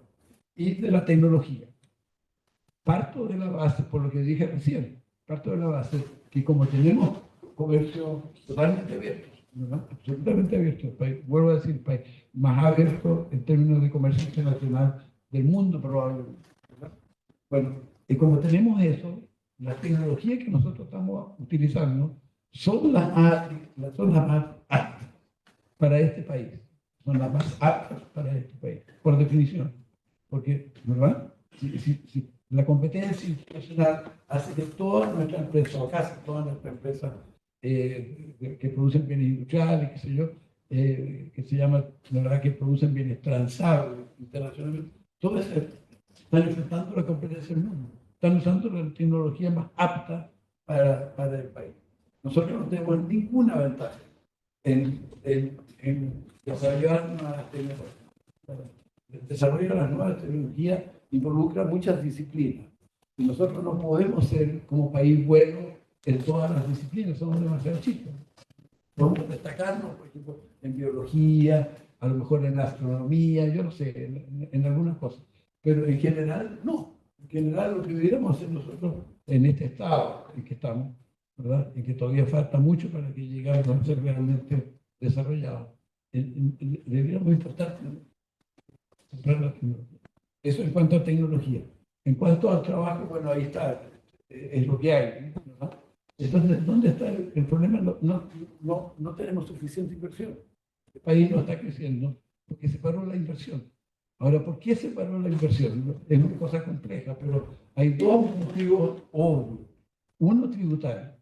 y de la tecnología. Parto de la base, por lo que dije recién, parto de la base que como tenemos comercio totalmente abierto, ¿verdad?, absolutamente abierto, el país, vuelvo a decir, el país más abierto en términos de comercio internacional del mundo probablemente, ¿verdad? Bueno, y como tenemos eso, las tecnologías que nosotros estamos utilizando son las más aptas para este país, son las más aptas para este país, por definición, porque, ¿verdad?, si la competencia internacional hace que todas nuestras empresas, o casi todas nuestras empresas que producen bienes industriales, qué sé yo, que se llama, la verdad, que producen bienes transables internacionalmente, todas están enfrentando la competencia del mundo, están usando la tecnología más apta para el país. Nosotros no tenemos ninguna ventaja en desarrollar nuevas tecnologías. El desarrollo de las nuevas tecnologías involucra muchas disciplinas. Y nosotros no podemos ser como país bueno en todas las disciplinas, somos demasiado chicos. Podemos destacarnos, por ejemplo, en biología, a lo mejor en astronomía, yo no sé, en algunas cosas. Pero en general, no. En general, lo que deberíamos hacer nosotros en este estado en que estamos, ¿verdad? En que todavía falta mucho para que lleguemos a ser realmente desarrollados. Deberíamos importar la tecnología. Eso en cuanto a tecnología. En cuanto al trabajo, bueno, ahí está, es lo que hay, ¿no? Entonces, ¿dónde está el problema? No tenemos suficiente inversión. El país no está creciendo porque se paró la inversión. Ahora, ¿por qué se paró la inversión? Es una cosa compleja, pero hay dos motivos obvios. Uno, tributario.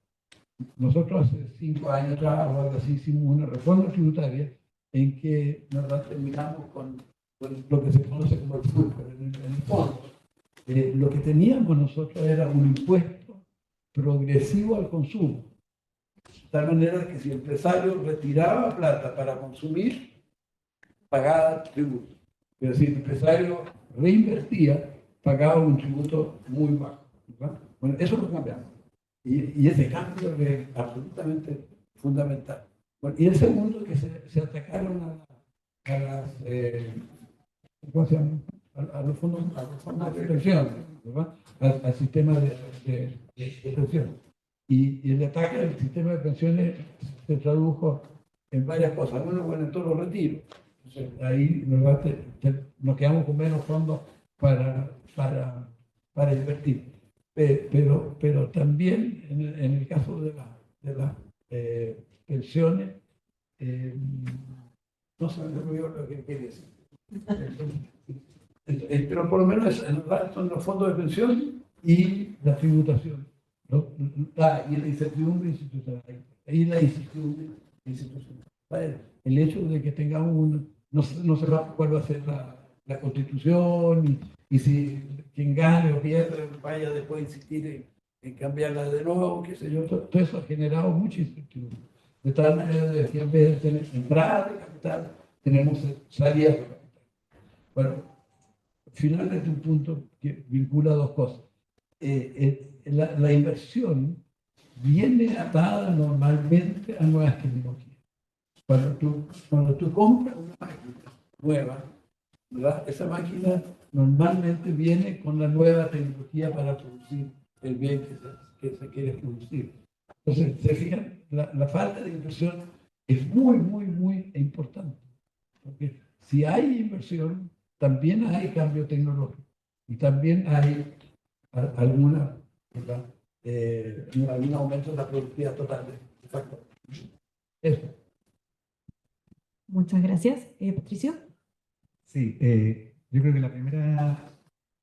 Nosotros hace 5 años atrás o algo así hicimos una reforma tributaria en que nos terminamos con lo que se conoce como el FUR, pero en el fondo. Lo que teníamos nosotros era un impuesto progresivo al consumo. De tal manera que si el empresario retiraba plata para consumir, pagaba tributo. Pero si el empresario reinvertía, pagaba un tributo muy bajo, ¿verdad? Bueno, eso lo cambiamos. Y ese cambio es absolutamente fundamental. Bueno, y el segundo, que se atacaron a las... ¿cómo se llama? A los fondos de pensión, ¿verdad? Al sistema de pensión. Y el ataque al sistema de pensiones se tradujo en varias cosas. Uno, bueno, en todos los retiros. Entonces, ahí nos quedamos con menos fondos para invertir. Pero también en el caso de las pensiones, no sabemos lo que quería decir. Pero por lo menos son los fondos de pensión y la tributación, ¿no? Y la incertidumbre institucional. Y la incertidumbre institucional. El hecho de que tengamos no se sabe cuál va a ser la constitución y si quien gane o pierde vaya después a insistir en cambiarla de nuevo, qué sé yo. Todo eso ha generado mucha incertidumbre. De tal manera que en vez de tener entrada de capital, tenemos salida de capital. Bueno, finalmente un punto que vincula dos cosas. La inversión viene atada normalmente a nuevas tecnologías. Cuando tú compras una máquina nueva, ¿verdad? Esa máquina normalmente viene con la nueva tecnología para producir el bien que se quiere producir. Entonces, se fijan, la falta de inversión es muy, muy, muy importante. Porque si hay inversión, también hay cambio tecnológico y también hay algún aumento de la productividad total de factor. Eso. Muchas gracias. Patricio. Sí, yo creo que la primera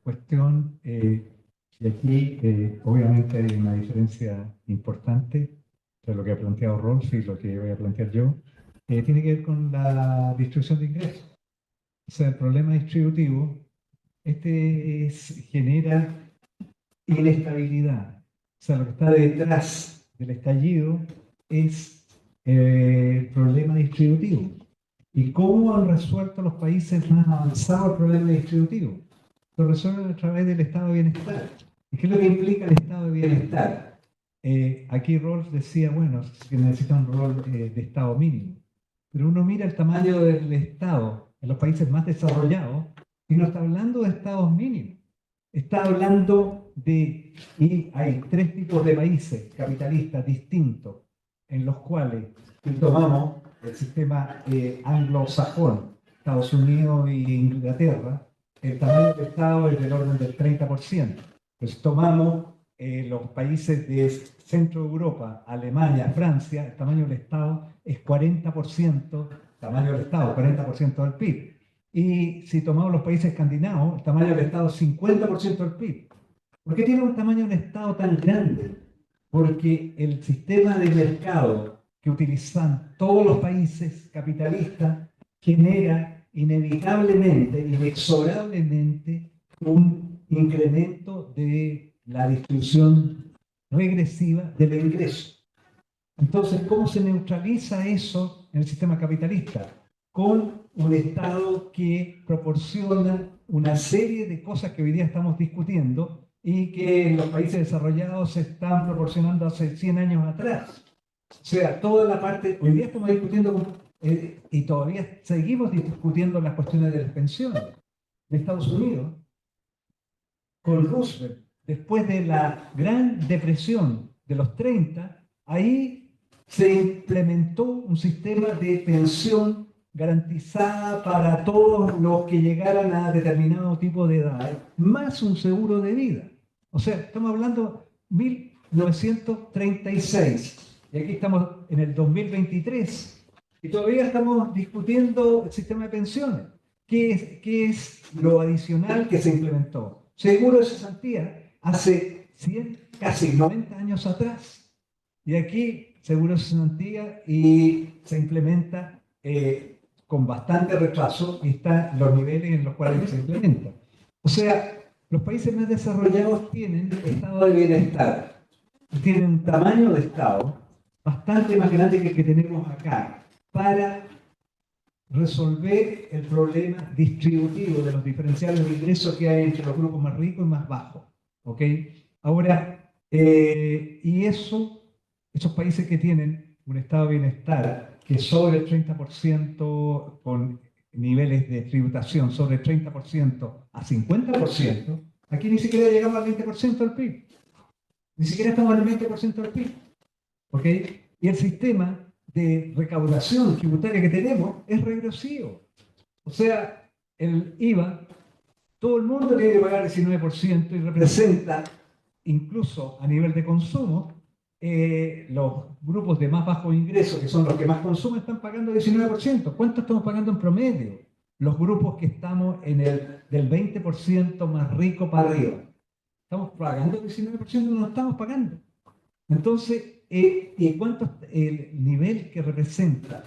cuestión, y aquí obviamente hay una diferencia importante entre lo que ha planteado Rolf y lo que voy a plantear yo, tiene que ver con la distribución de ingresos. O sea, el problema distributivo, genera inestabilidad. O sea, lo que está detrás del estallido es el problema distributivo. ¿Y cómo han resuelto los países más avanzados el problema distributivo? Lo resuelven a través del estado de bienestar. ¿Y qué es lo que implica el estado de bienestar? Aquí Rolf decía, bueno, que necesita un rol de estado mínimo. Pero uno mira el tamaño del estado en los países más desarrollados y no está hablando de estados mínimos. Está hablando y hay 3 tipos de países capitalistas distintos en los cuales tomamos el sistema anglosajón, Estados Unidos e Inglaterra, el tamaño del Estado es del orden del 30%. Pues tomamos los países de Centro Europa, Alemania, Francia, el tamaño del Estado es 40%, tamaño del Estado, 40% del PIB. Y si tomamos los países escandinavos, el tamaño del Estado es 50% del PIB. ¿Por qué tiene un tamaño de un Estado tan grande? Porque el sistema de mercado que utilizan todos los países capitalistas genera inevitablemente, inexorablemente, un incremento de la distribución regresiva del ingreso. Entonces, ¿cómo se neutraliza eso en el sistema capitalista? Con un Estado que proporciona una serie de cosas que hoy día estamos discutiendo y que los países desarrollados se están proporcionando hace 100 años atrás. O sea, toda la parte, hoy día estamos discutiendo y todavía seguimos discutiendo las cuestiones de las pensiones. En Estados Unidos, con Roosevelt, después de la Gran Depresión de los 30, ahí se implementó un sistema de pensión garantizada para todos los que llegaran a determinado tipo de edad, más un seguro de vida. O sea, estamos hablando 1936, y aquí estamos en el 2023, y todavía estamos discutiendo el sistema de pensiones. ¿Qué es lo adicional que se implementó? Seguro de cesantía hace 100, casi 90 años atrás. Y aquí, seguro de cesantía y se implementa con bastante retraso y están los niveles en los cuales se implementa. O sea, los países más desarrollados tienen estado de bienestar, tienen un tamaño de estado bastante más grande que el que tenemos acá para resolver el problema distributivo de los diferenciales de ingresos que hay entre los grupos más ricos y más bajos. ¿Ok? Ahora, y esos países que tienen un estado de bienestar que sobre el 30% con niveles de tributación sobre el 30% a 50%, aquí ni siquiera llegamos al 20% del PIB. Ni siquiera estamos en el 20% del PIB. ¿Ok? Y el sistema de recaudación tributaria que tenemos es regresivo. O sea, el IVA, todo el mundo tiene que pagar 19% y representa, incluso a nivel de consumo, los grupos de más bajo ingreso, que son los que más consumen, están pagando 19%. ¿Cuánto estamos pagando en promedio? Los grupos que estamos en el del 20% más rico para arriba. ¿Estamos pagando 19% o no estamos pagando? Entonces, ¿y cuánto el nivel que representa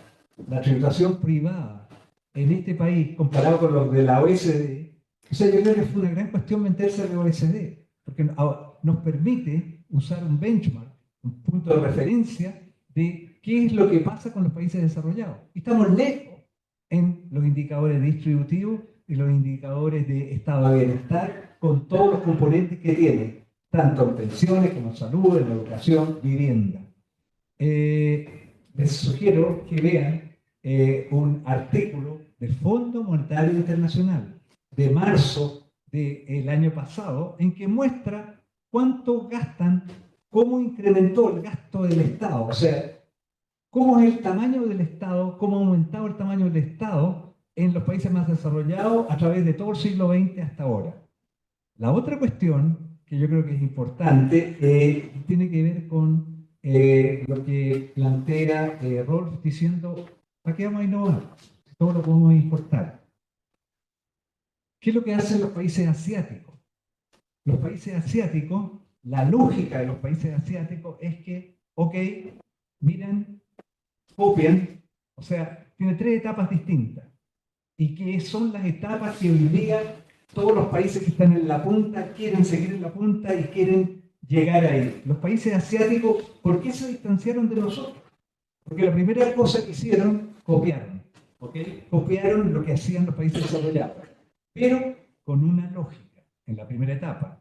la tributación privada en este país comparado con los de la OECD? O sea, yo creo que fue una gran cuestión meterse a la OECD, porque nos permite usar un benchmark, un punto de referencia de qué es lo que pasa con los países desarrollados. Y estamos lejos en los indicadores distributivos y los indicadores de estado de bienestar con todos los componentes que tiene, tanto en pensiones como en salud, en educación, vivienda. Les sugiero que vean un artículo del Fondo Monetario Internacional de marzo del año pasado, en que muestra cuánto gastan, cómo incrementó el gasto del Estado, o sea, cómo es el tamaño del Estado, cómo ha aumentado el tamaño del Estado en los países más desarrollados a través de todo el siglo XX hasta ahora. La otra cuestión que yo creo que es importante tiene que ver con lo que plantea Rolf diciendo, ¿para qué vamos a innovar? Todo lo podemos importar. ¿Qué es lo que hacen los países asiáticos? Los países asiáticos, la lógica de los países asiáticos es que, ok, miran, copian, o sea, tiene 3 etapas distintas. Y que son las etapas que hoy día todos los países que están en la punta quieren seguir en la punta y quieren llegar ahí. Los países asiáticos, ¿por qué se distanciaron de nosotros? Porque la primera cosa que hicieron, copiaron. ¿Okay? Copiaron lo que hacían los países desarrollados, pero con una lógica. En la primera etapa,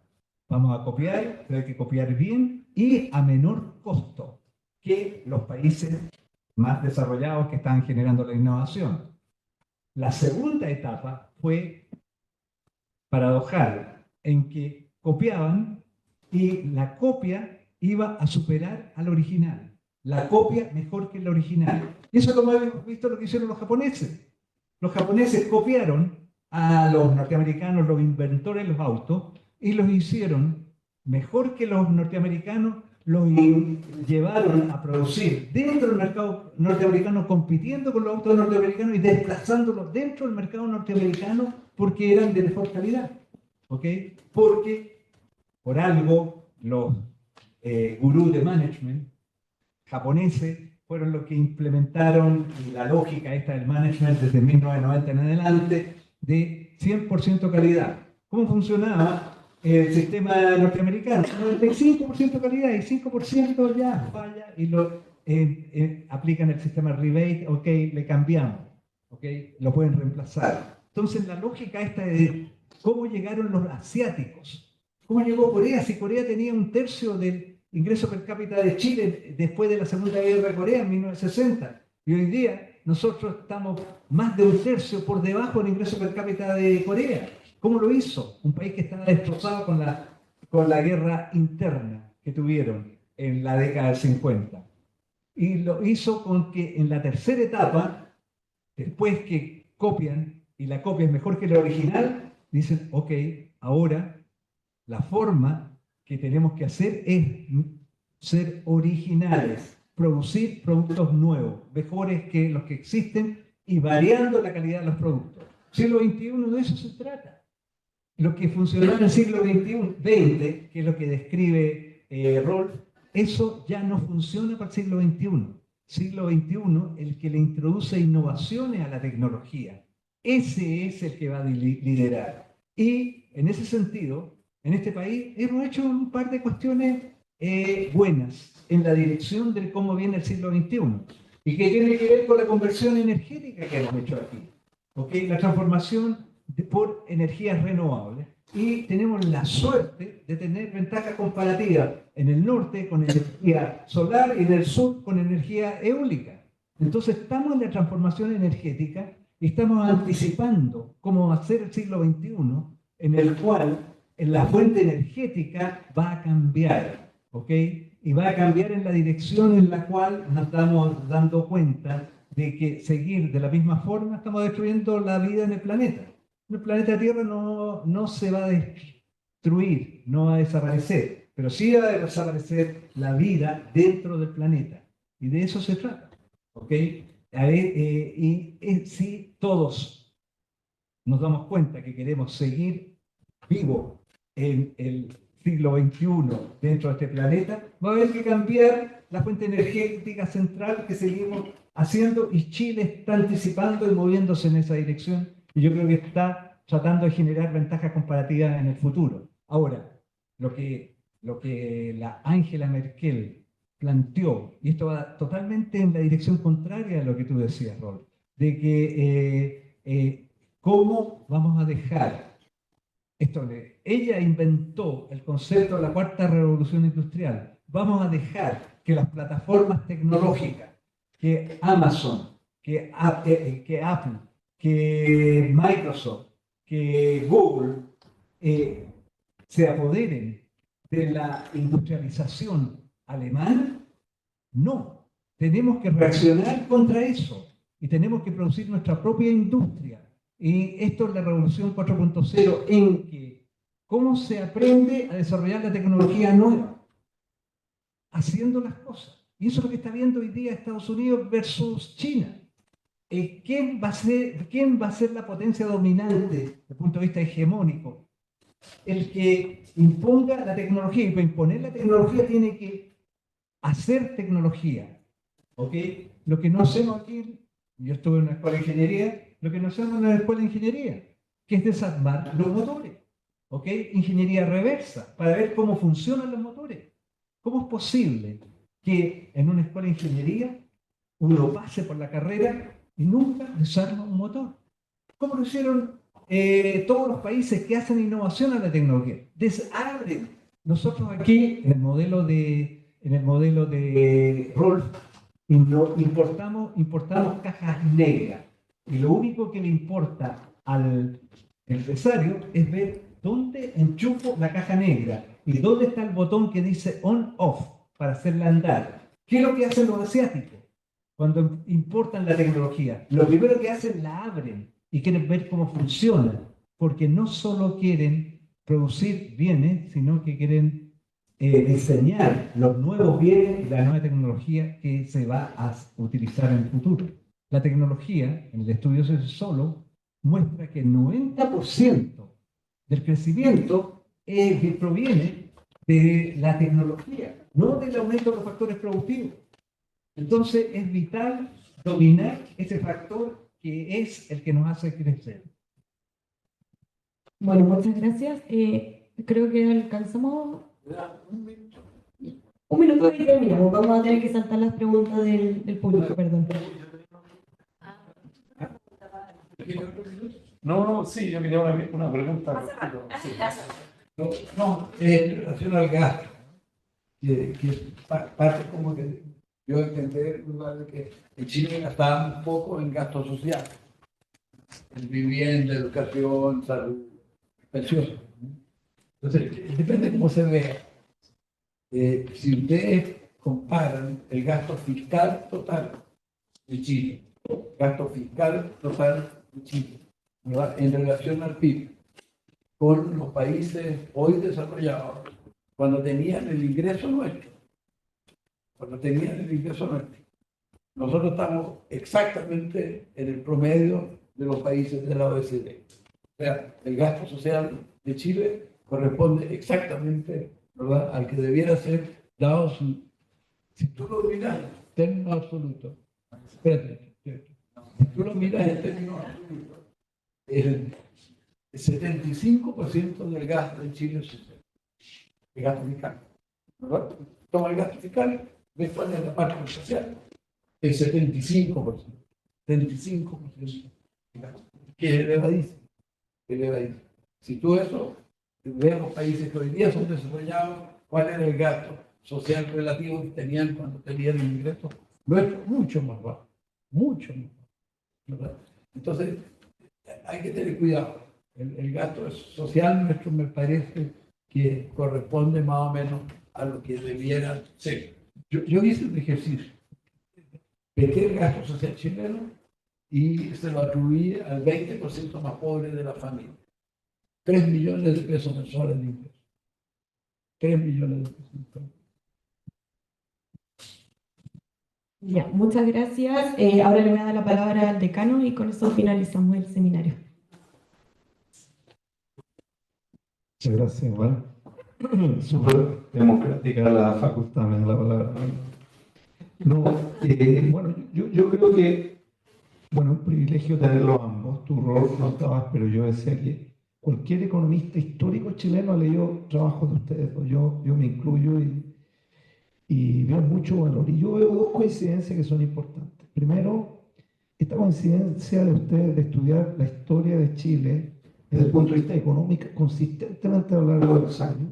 vamos a copiar, pero hay que copiar bien y a menor costo que los países más desarrollados que están generando la innovación. La segunda etapa fue paradojal, en que copiaban y la copia iba a superar al original. La copia mejor que la original. Y eso es como hemos visto lo que hicieron los japoneses. Los japoneses copiaron a los norteamericanos, los inventores de los autos, y los hicieron mejor que los norteamericanos, los llevaron a producir dentro del mercado norteamericano, compitiendo con los autos norteamericanos y desplazándolos dentro del mercado norteamericano porque eran de mejor calidad. ¿Ok? Porque por algo los gurús de management japoneses fueron los que implementaron la lógica esta del management desde 1990 en adelante de 100% calidad. ¿Cómo funcionaba el sistema norteamericano? 95% calidad y 5% ya falla y lo aplican el sistema rebate, ok, le cambiamos, ok, lo pueden reemplazar. Entonces la lógica esta de cómo llegaron los asiáticos, ¿Cómo llegó Corea? Si Corea tenía un tercio del ingreso per cápita de Chile después de la Segunda Guerra de Corea en 1960. Y hoy día nosotros estamos más de un tercio por debajo del ingreso per cápita de Corea. ¿Cómo lo hizo? Un país que estaba destrozado con la guerra interna que tuvieron en la década del 50. Y lo hizo con que en la tercera etapa, después que copian, y la copia es mejor que la original, dicen, ok, ahora la forma que tenemos que hacer es ser originales, producir productos nuevos, mejores que los que existen y variando la calidad de los productos. Siglo XXI de eso se trata. Lo que funcionó en el siglo XX, que es lo que describe Rolf, eso ya no funciona para el siglo XXI. Siglo XXI, el que le introduce innovaciones a la tecnología, ese es el que va a liderar. Y en ese sentido, en este país hemos hecho un par de cuestiones buenas en la dirección de cómo viene el siglo XXI y que tiene que ver con la conversión energética que hemos hecho aquí. ¿Okay? La transformación por energías renovables. Y tenemos la suerte de tener ventajas comparativas en el norte con energía solar y en el sur con energía eólica. Entonces estamos en la transformación energética y estamos anticipando cómo va a ser el siglo XXI, en el cual la fuente energética va a cambiar, ¿ok? Y va a cambiar en la dirección en la cual nos estamos dando cuenta de que seguir de la misma forma estamos destruyendo la vida en el planeta. El planeta Tierra no se va a destruir, no va a desaparecer, pero sí va a desaparecer la vida dentro del planeta. Y de eso se trata, ¿ok? Si todos nos damos cuenta que queremos seguir vivos en el siglo XXI dentro de este planeta, va a haber que cambiar la fuente energética central que seguimos haciendo y Chile está anticipando y moviéndose en esa dirección y yo creo que está tratando de generar ventajas comparativas en el futuro. Ahora, lo que la Angela Merkel planteó, y esto va totalmente en la dirección contraria a lo que tú decías, Rolf, de que cómo vamos a dejar esto. Ella inventó el concepto de la cuarta revolución industrial. Vamos a dejar que las plataformas tecnológicas, que Amazon, que Apple, que Microsoft, que Google, se apoderen de la industrialización alemana. No, tenemos que reaccionar contra eso y tenemos que producir nuestra propia industria. Y esto es la revolución 4.0 en que cómo se aprende a desarrollar la tecnología nueva, haciendo las cosas. Y eso es lo que está viendo hoy día Estados Unidos versus China. ¿Quién va a ser la potencia dominante desde el punto de vista hegemónico? El que imponga la tecnología, y para imponer la tecnología tiene que hacer tecnología. ¿Ok? Lo que no hacemos aquí, yo estuve en una escuela de ingeniería, lo que no hacemos en la escuela de ingeniería, que es desarmar los motores. ¿Ok? Ingeniería reversa, para ver cómo funcionan los motores. ¿Cómo es posible que en una escuela de ingeniería uno pase por la carrera y nunca desarma un motor? ¿Cómo lo hicieron todos los países que hacen innovación a la tecnología? Desabren. Nosotros aquí, en el modelo de Rolf, importamos cajas negras. Y lo único que le importa al empresario es ver dónde enchufo la caja negra y dónde está el botón que dice on-off para hacerla andar. ¿Qué es lo que hacen los asiáticos cuando importan la tecnología? Lo primero que hacen, la abren y quieren ver cómo funciona, porque no solo quieren producir bienes, sino que quieren diseñar los nuevos bienes y la nueva tecnología que se va a utilizar en el futuro. La tecnología, en el estudio solo, muestra que el 90% del crecimiento proviene de la tecnología, no del aumento de los factores productivos. Entonces es vital dominar ese factor que es el que nos hace crecer. Bueno, muchas gracias. Creo que alcanzamos un minuto y terminamos. Vamos a tener que saltar las preguntas del público, perdón. No, sí, yo quería una pregunta. Sí. No, no, en relación al gasto, parte como que yo entendí ¿verdad? Que en Chile gastaba un poco en gasto social, en vivienda, educación, salud, pensiones. Entonces, depende de cómo se vea. Si ustedes comparan el gasto fiscal total de Chile, gasto fiscal total de Chile, ¿verdad? En relación al PIB, con los países hoy desarrollados, cuando tenían el ingreso nuestro, nosotros estamos exactamente en el promedio de los países de la OECD. O sea, el gasto social de Chile corresponde exactamente, ¿verdad?, al que debiera ser dado su... Si tú lo miras en términos absolutos, espérate, si tú lo miras en términos absolutos, el 75% del gasto en Chile es social, el gasto fiscal. ¿Verdad? Toma el gasto fiscal, ves cuál es la parte social, el 75%. 75%. Que es elevadísimo. Elevadísimo. Si tú eso, ves los países que hoy día son desarrollados, cuál era el gasto social relativo que tenían cuando tenían el ingreso, nuestro mucho más bajo. Mucho más bajo. ¿Verdad? Entonces, hay que tener cuidado. El gasto social nuestro me parece que corresponde más o menos a lo que debiera ser. Yo hice un ejercicio, pegué el gasto social chileno y se lo atribuí al 20% más pobre de la familia. 3 millones de pesos mensuales de ingresos. 3 millones de pesos mensuales. Ya, muchas gracias. Ahora le voy a dar la palabra al decano y con eso finalizamos el seminario. Muchas gracias, Juan. Súper democrática la facultad, me da la palabra. No, bueno, yo creo que, bueno, un privilegio tenerlos ambos. Tu rol no estabas, pero yo decía que cualquier economista histórico chileno ha leído trabajos de ustedes. Yo me incluyo y veo mucho valor. Y yo veo dos coincidencias que son importantes. Primero, esta coincidencia de ustedes de estudiar la historia de Chile desde el punto de vista económico consistentemente a lo largo de los años.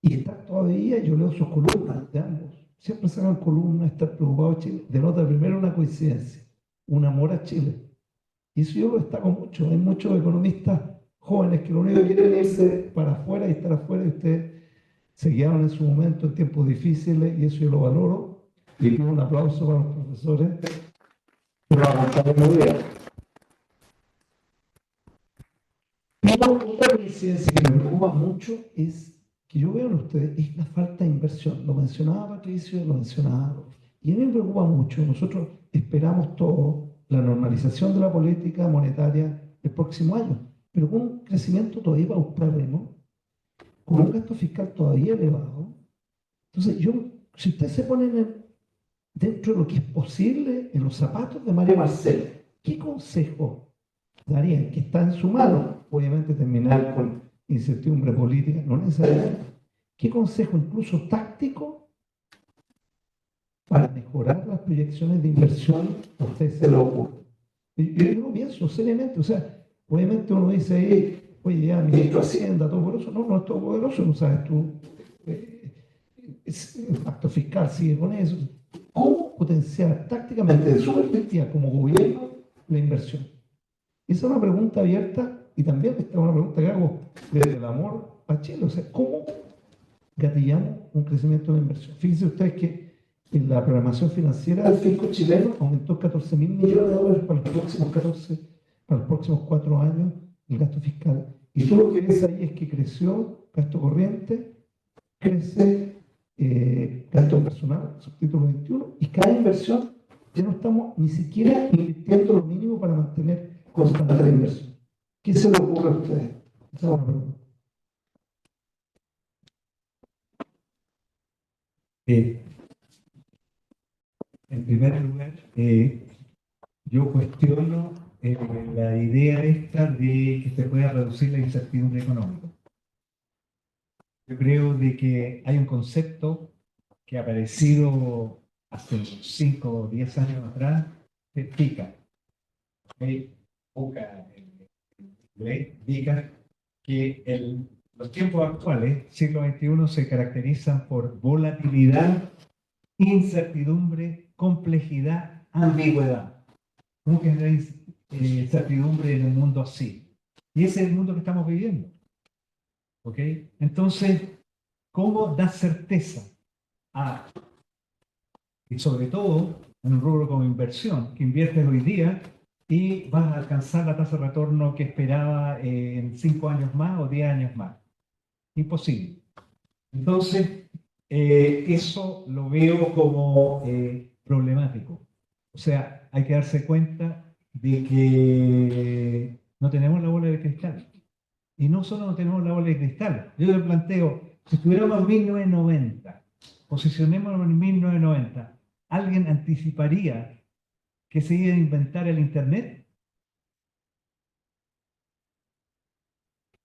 Y estar todavía, yo leo sus columnas de ambos. Siempre sacan columnas, estar preocupados de Chile. Denota primero una coincidencia, un amor a Chile. Y eso yo lo destaco mucho. Hay muchos economistas jóvenes que lo único que quieren es irse para afuera y estar afuera, y ustedes se guiaron en su momento en tiempos difíciles, y eso yo lo valoro. Y pido un aplauso para los profesores. Pero avanzamos muy bien. Otra coincidencia que me preocupa mucho es que yo veo en ustedes es la falta de inversión. Lo mencionaba Patricio, lo mencionaba. Y a mí me preocupa mucho. Nosotros esperamos todo la normalización de la política monetaria el próximo año, pero con un crecimiento todavía paupérrimo, con un gasto fiscal todavía elevado. Entonces, si ustedes se ponen dentro de lo que es posible en los zapatos de Mario Marcel, ¿qué consejo darían? Que está en su mano, obviamente terminar con incertidumbre política, no necesariamente. ¿Qué consejo, incluso táctico, para mejorar las proyecciones de inversión a usted se le ocurre? Yo lo pienso seriamente, o sea, obviamente uno dice, oye, ya, ministro de Hacienda, todo poderoso. No, no es todo poderoso, no sabes tú. El pacto fiscal sigue con eso. ¿Cómo potenciar tácticamente de su perspectiva como gobierno la inversión? Esa es una pregunta abierta, y también esta es una pregunta que hago desde el amor a Chile. O sea, ¿cómo gatillamos un crecimiento de inversión? Fíjense ustedes que en la programación financiera del fisco chileno aumentó 14.000 millones de dólares para los próximos 4 años el gasto fiscal. Y tú lo que ves ahí es que creció gasto corriente, crece gasto personal, subtítulo 21, y cada inversión ya no estamos ni siquiera invirtiendo lo mínimo para mantener constante la inversión. ¿Qué se le ocurre a ustedes? Esa es una pregunta. En primer lugar, yo cuestiono la idea esta de que se pueda reducir la incertidumbre económica. Yo creo de que hay un concepto que ha aparecido hace 5 o 10 años atrás, de PICA. PICA, que los tiempos actuales, siglo XXI, se caracterizan por volatilidad, incertidumbre, complejidad, ambigüedad. ¿Cómo que hay incertidumbre en un mundo así? Y ese es el mundo que estamos viviendo. ¿Ok? Entonces, ¿cómo dar certeza a, y sobre todo, en un rubro como inversión, que inviertes hoy día y vas a alcanzar la tasa de retorno que esperaba en 5 años más o 10 años más? Imposible. Entonces, eso lo veo como problemático. O sea, hay que darse cuenta de que no tenemos la bola de cristal. Y no solo no tenemos la bola de cristal, yo le planteo, si estuviéramos en 1990, posicionémonos en 1990, ¿alguien anticiparía que se iba a inventar el Internet?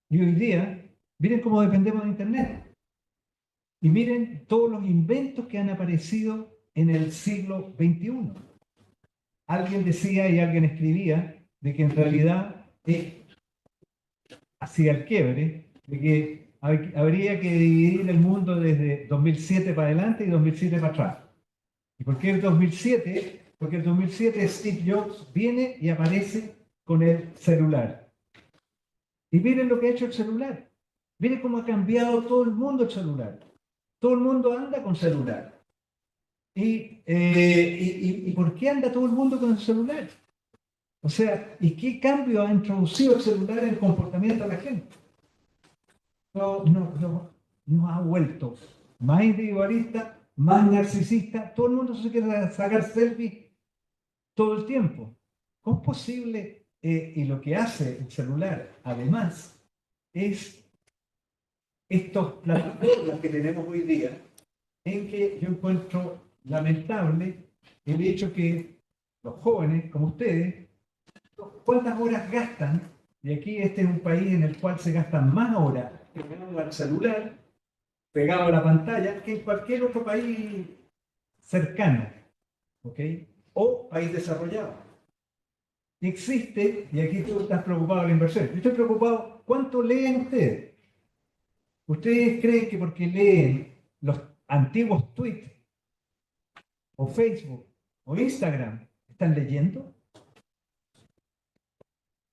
Y hoy día, miren cómo dependemos de Internet. Y miren todos los inventos que han aparecido en el siglo XXI. Alguien decía y alguien escribía de que en realidad hacía el quiebre, de que habría que dividir el mundo desde 2007 para adelante y 2007 para atrás. ¿Y por qué el 2007? Porque el 2007 Steve Jobs viene y aparece con el celular. Y miren lo que ha hecho el celular. Miren cómo ha cambiado todo el mundo el celular. Todo el mundo anda con celular. ¿Y por qué anda todo el mundo con el celular? O sea, ¿y qué cambio ha introducido el celular en el comportamiento de la gente? Nos ha vuelto más individualista, más narcisista. Todo el mundo se quiere sacar selfies todo el tiempo. ¿Cómo es posible? Y lo que hace el celular, además, es estos plataformas que tenemos hoy día, en que yo encuentro lamentable el hecho que los jóvenes, como ustedes, ¿cuántas horas gastan? Y aquí este es un país en el cual se gastan más horas pegado al celular, pegado a la pantalla, que en cualquier otro país cercano, ¿ok? O país desarrollado. Existe, y aquí tú estás preocupado de la inversión, yo estoy preocupado, ¿cuánto leen ustedes? ¿Ustedes creen que porque leen los antiguos tweets, o Facebook, o Instagram, están leyendo?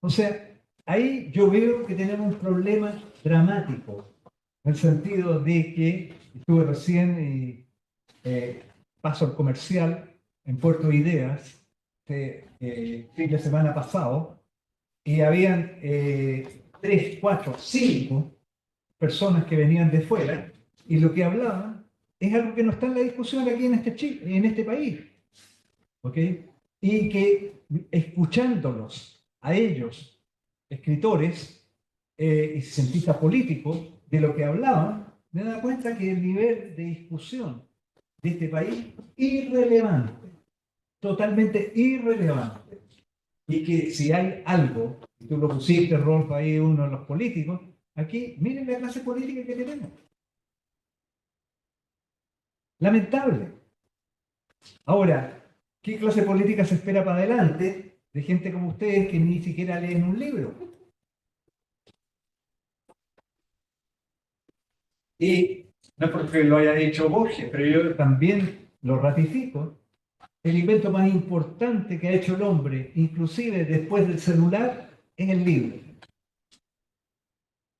O sea, ahí yo veo que tenemos un problema dramático, en el sentido de que estuve recién y paso al comercial en Puerto Ideas, fin de semana pasado, y habían 3, 4, 5 personas que venían de fuera, y lo que hablaban es algo que no está en la discusión aquí en este país. ¿Ok? Y que escuchándolos a ellos, escritores y cientistas políticos, de lo que hablaban, me da cuenta que el nivel de discusión de este país irrelevante, totalmente irrelevante. Y que si hay algo, y tú lo pusiste, Rolf, ahí uno de los políticos, aquí miren la clase política que tenemos. Lamentable. Ahora, ¿qué clase política se espera para adelante de gente como ustedes que ni siquiera leen un libro? Y no es porque lo haya dicho Borges, pero yo también lo ratifico. El invento más importante que ha hecho el hombre, inclusive después del celular, es el libro.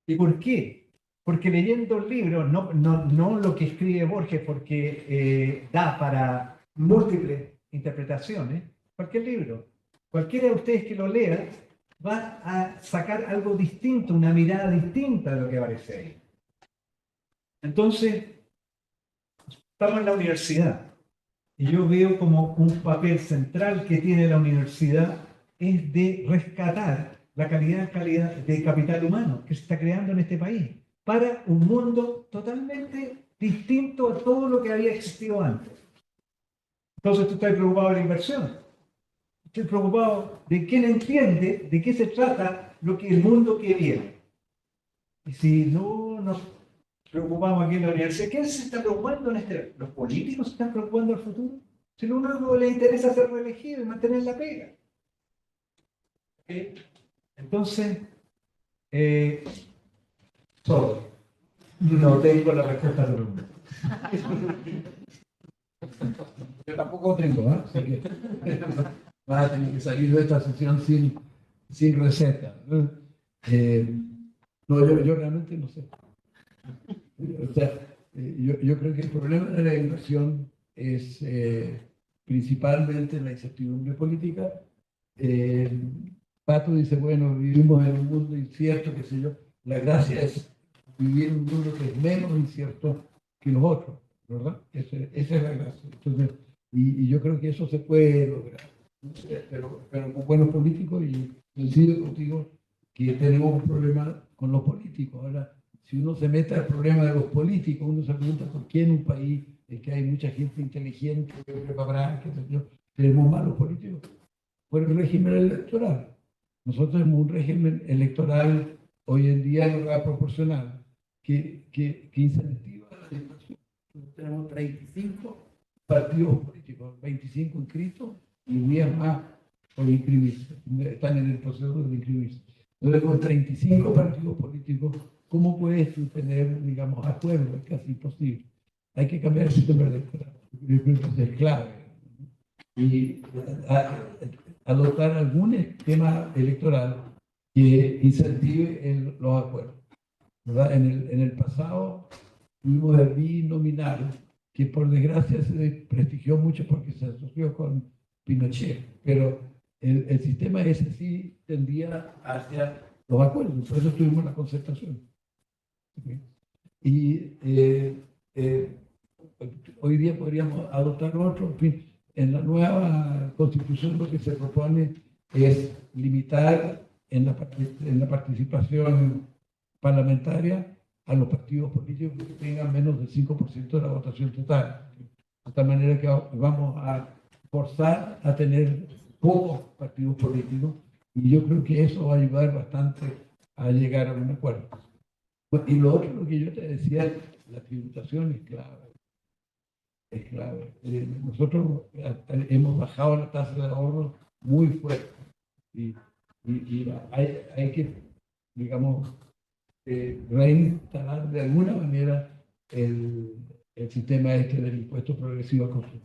¿Y por qué? Porque leyendo el libro, no lo que escribe Borges, porque da para múltiples interpretaciones, cualquier libro, cualquiera de ustedes que lo lea, va a sacar algo distinto, una mirada distinta de lo que aparece ahí. Entonces, estamos en la universidad, y yo veo como un papel central que tiene la universidad es de rescatar la calidad de capital humano que se está creando en este país para un mundo totalmente distinto a todo lo que había existido antes. Entonces tú estás preocupado de la inversión. Estoy preocupado de quién entiende de qué se trata el mundo que viene. Y si no nos preocupamos aquí en la universidad, ¿quién se está preocupando en este? ¿Los políticos se están preocupando del futuro? Si lo único que les interesa es ser reelegido y mantener la pega. ¿Okay? Entonces, Sorry. No tengo la respuesta a la pregunta. Yo tampoco tengo, ¿eh? Así que vas a tener que salir de esta sesión sin receta. ¿No? No, yo realmente no sé. O sea, yo creo que el problema de la inversión es principalmente la incertidumbre política. Pato dice, bueno, vivimos en un mundo incierto, qué sé yo. La gracia es vivir en un mundo que es menos incierto que los otros, ¿verdad? Esa es la gracia. Entonces, y yo creo que eso se puede lograr, pero con buenos políticos, y coincido contigo que tenemos un problema con los políticos. Ahora, si uno se mete al problema de los políticos, uno se pregunta por qué en un país en que hay mucha gente inteligente, preparada, qué sé yo, tenemos malos políticos. Por el régimen electoral. Nosotros tenemos un régimen electoral hoy en día no es proporcional que incentiva la inversión. Tenemos 35 partidos políticos, 25 inscritos y 10 más por inscribirse. Están en el proceso de inscribirse. Entonces, con 35 partidos políticos, ¿cómo puedes tú tener, digamos, acuerdos? Es casi imposible. Hay que cambiar el sistema electoral. Yo creo que eso es clave. Y adoptar algún esquema electoral que incentive los acuerdos. ¿Verdad? En el pasado tuvimos el binominal, que por desgracia se desprestigió mucho porque se asoció con Pinochet, pero el sistema ese sí tendía hacia los acuerdos, por eso tuvimos la concertación. ¿Sí? Y hoy día podríamos adoptar otro. En fin, en la nueva constitución lo que se propone es limitar en la participación parlamentaria a los partidos políticos que tengan menos del 5% de la votación total. De tal manera que vamos a forzar a tener pocos partidos políticos, y yo creo que eso va a ayudar bastante a llegar a un acuerdo. Y lo otro, lo que yo te decía, la tributación es clave. Es clave. Nosotros hemos bajado la tasa de ahorro muy fuerte, y hay que, digamos, reinstalar de alguna manera el sistema este del impuesto progresivo al consumo.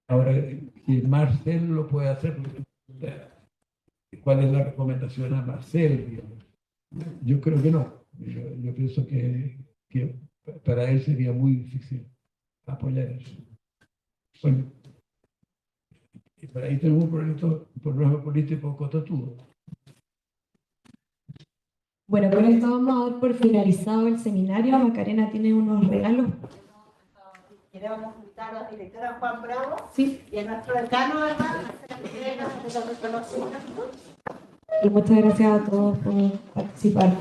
Ahora, que Marcel lo puede hacer, ¿cuál es la recomendación a Marcel? Yo creo que no. Yo pienso que para él sería muy difícil apoyar eso. Bueno, y por ahí tenemos un problema político contatudo. Bueno, con esto vamos a dar por finalizado el seminario. Macarena tiene unos regalos. Queremos invitar a la directora Juan Bravo, Sí. y a nuestro decano, además, a hacer la entrega de los reconocimientos. Y muchas gracias a todos por participar.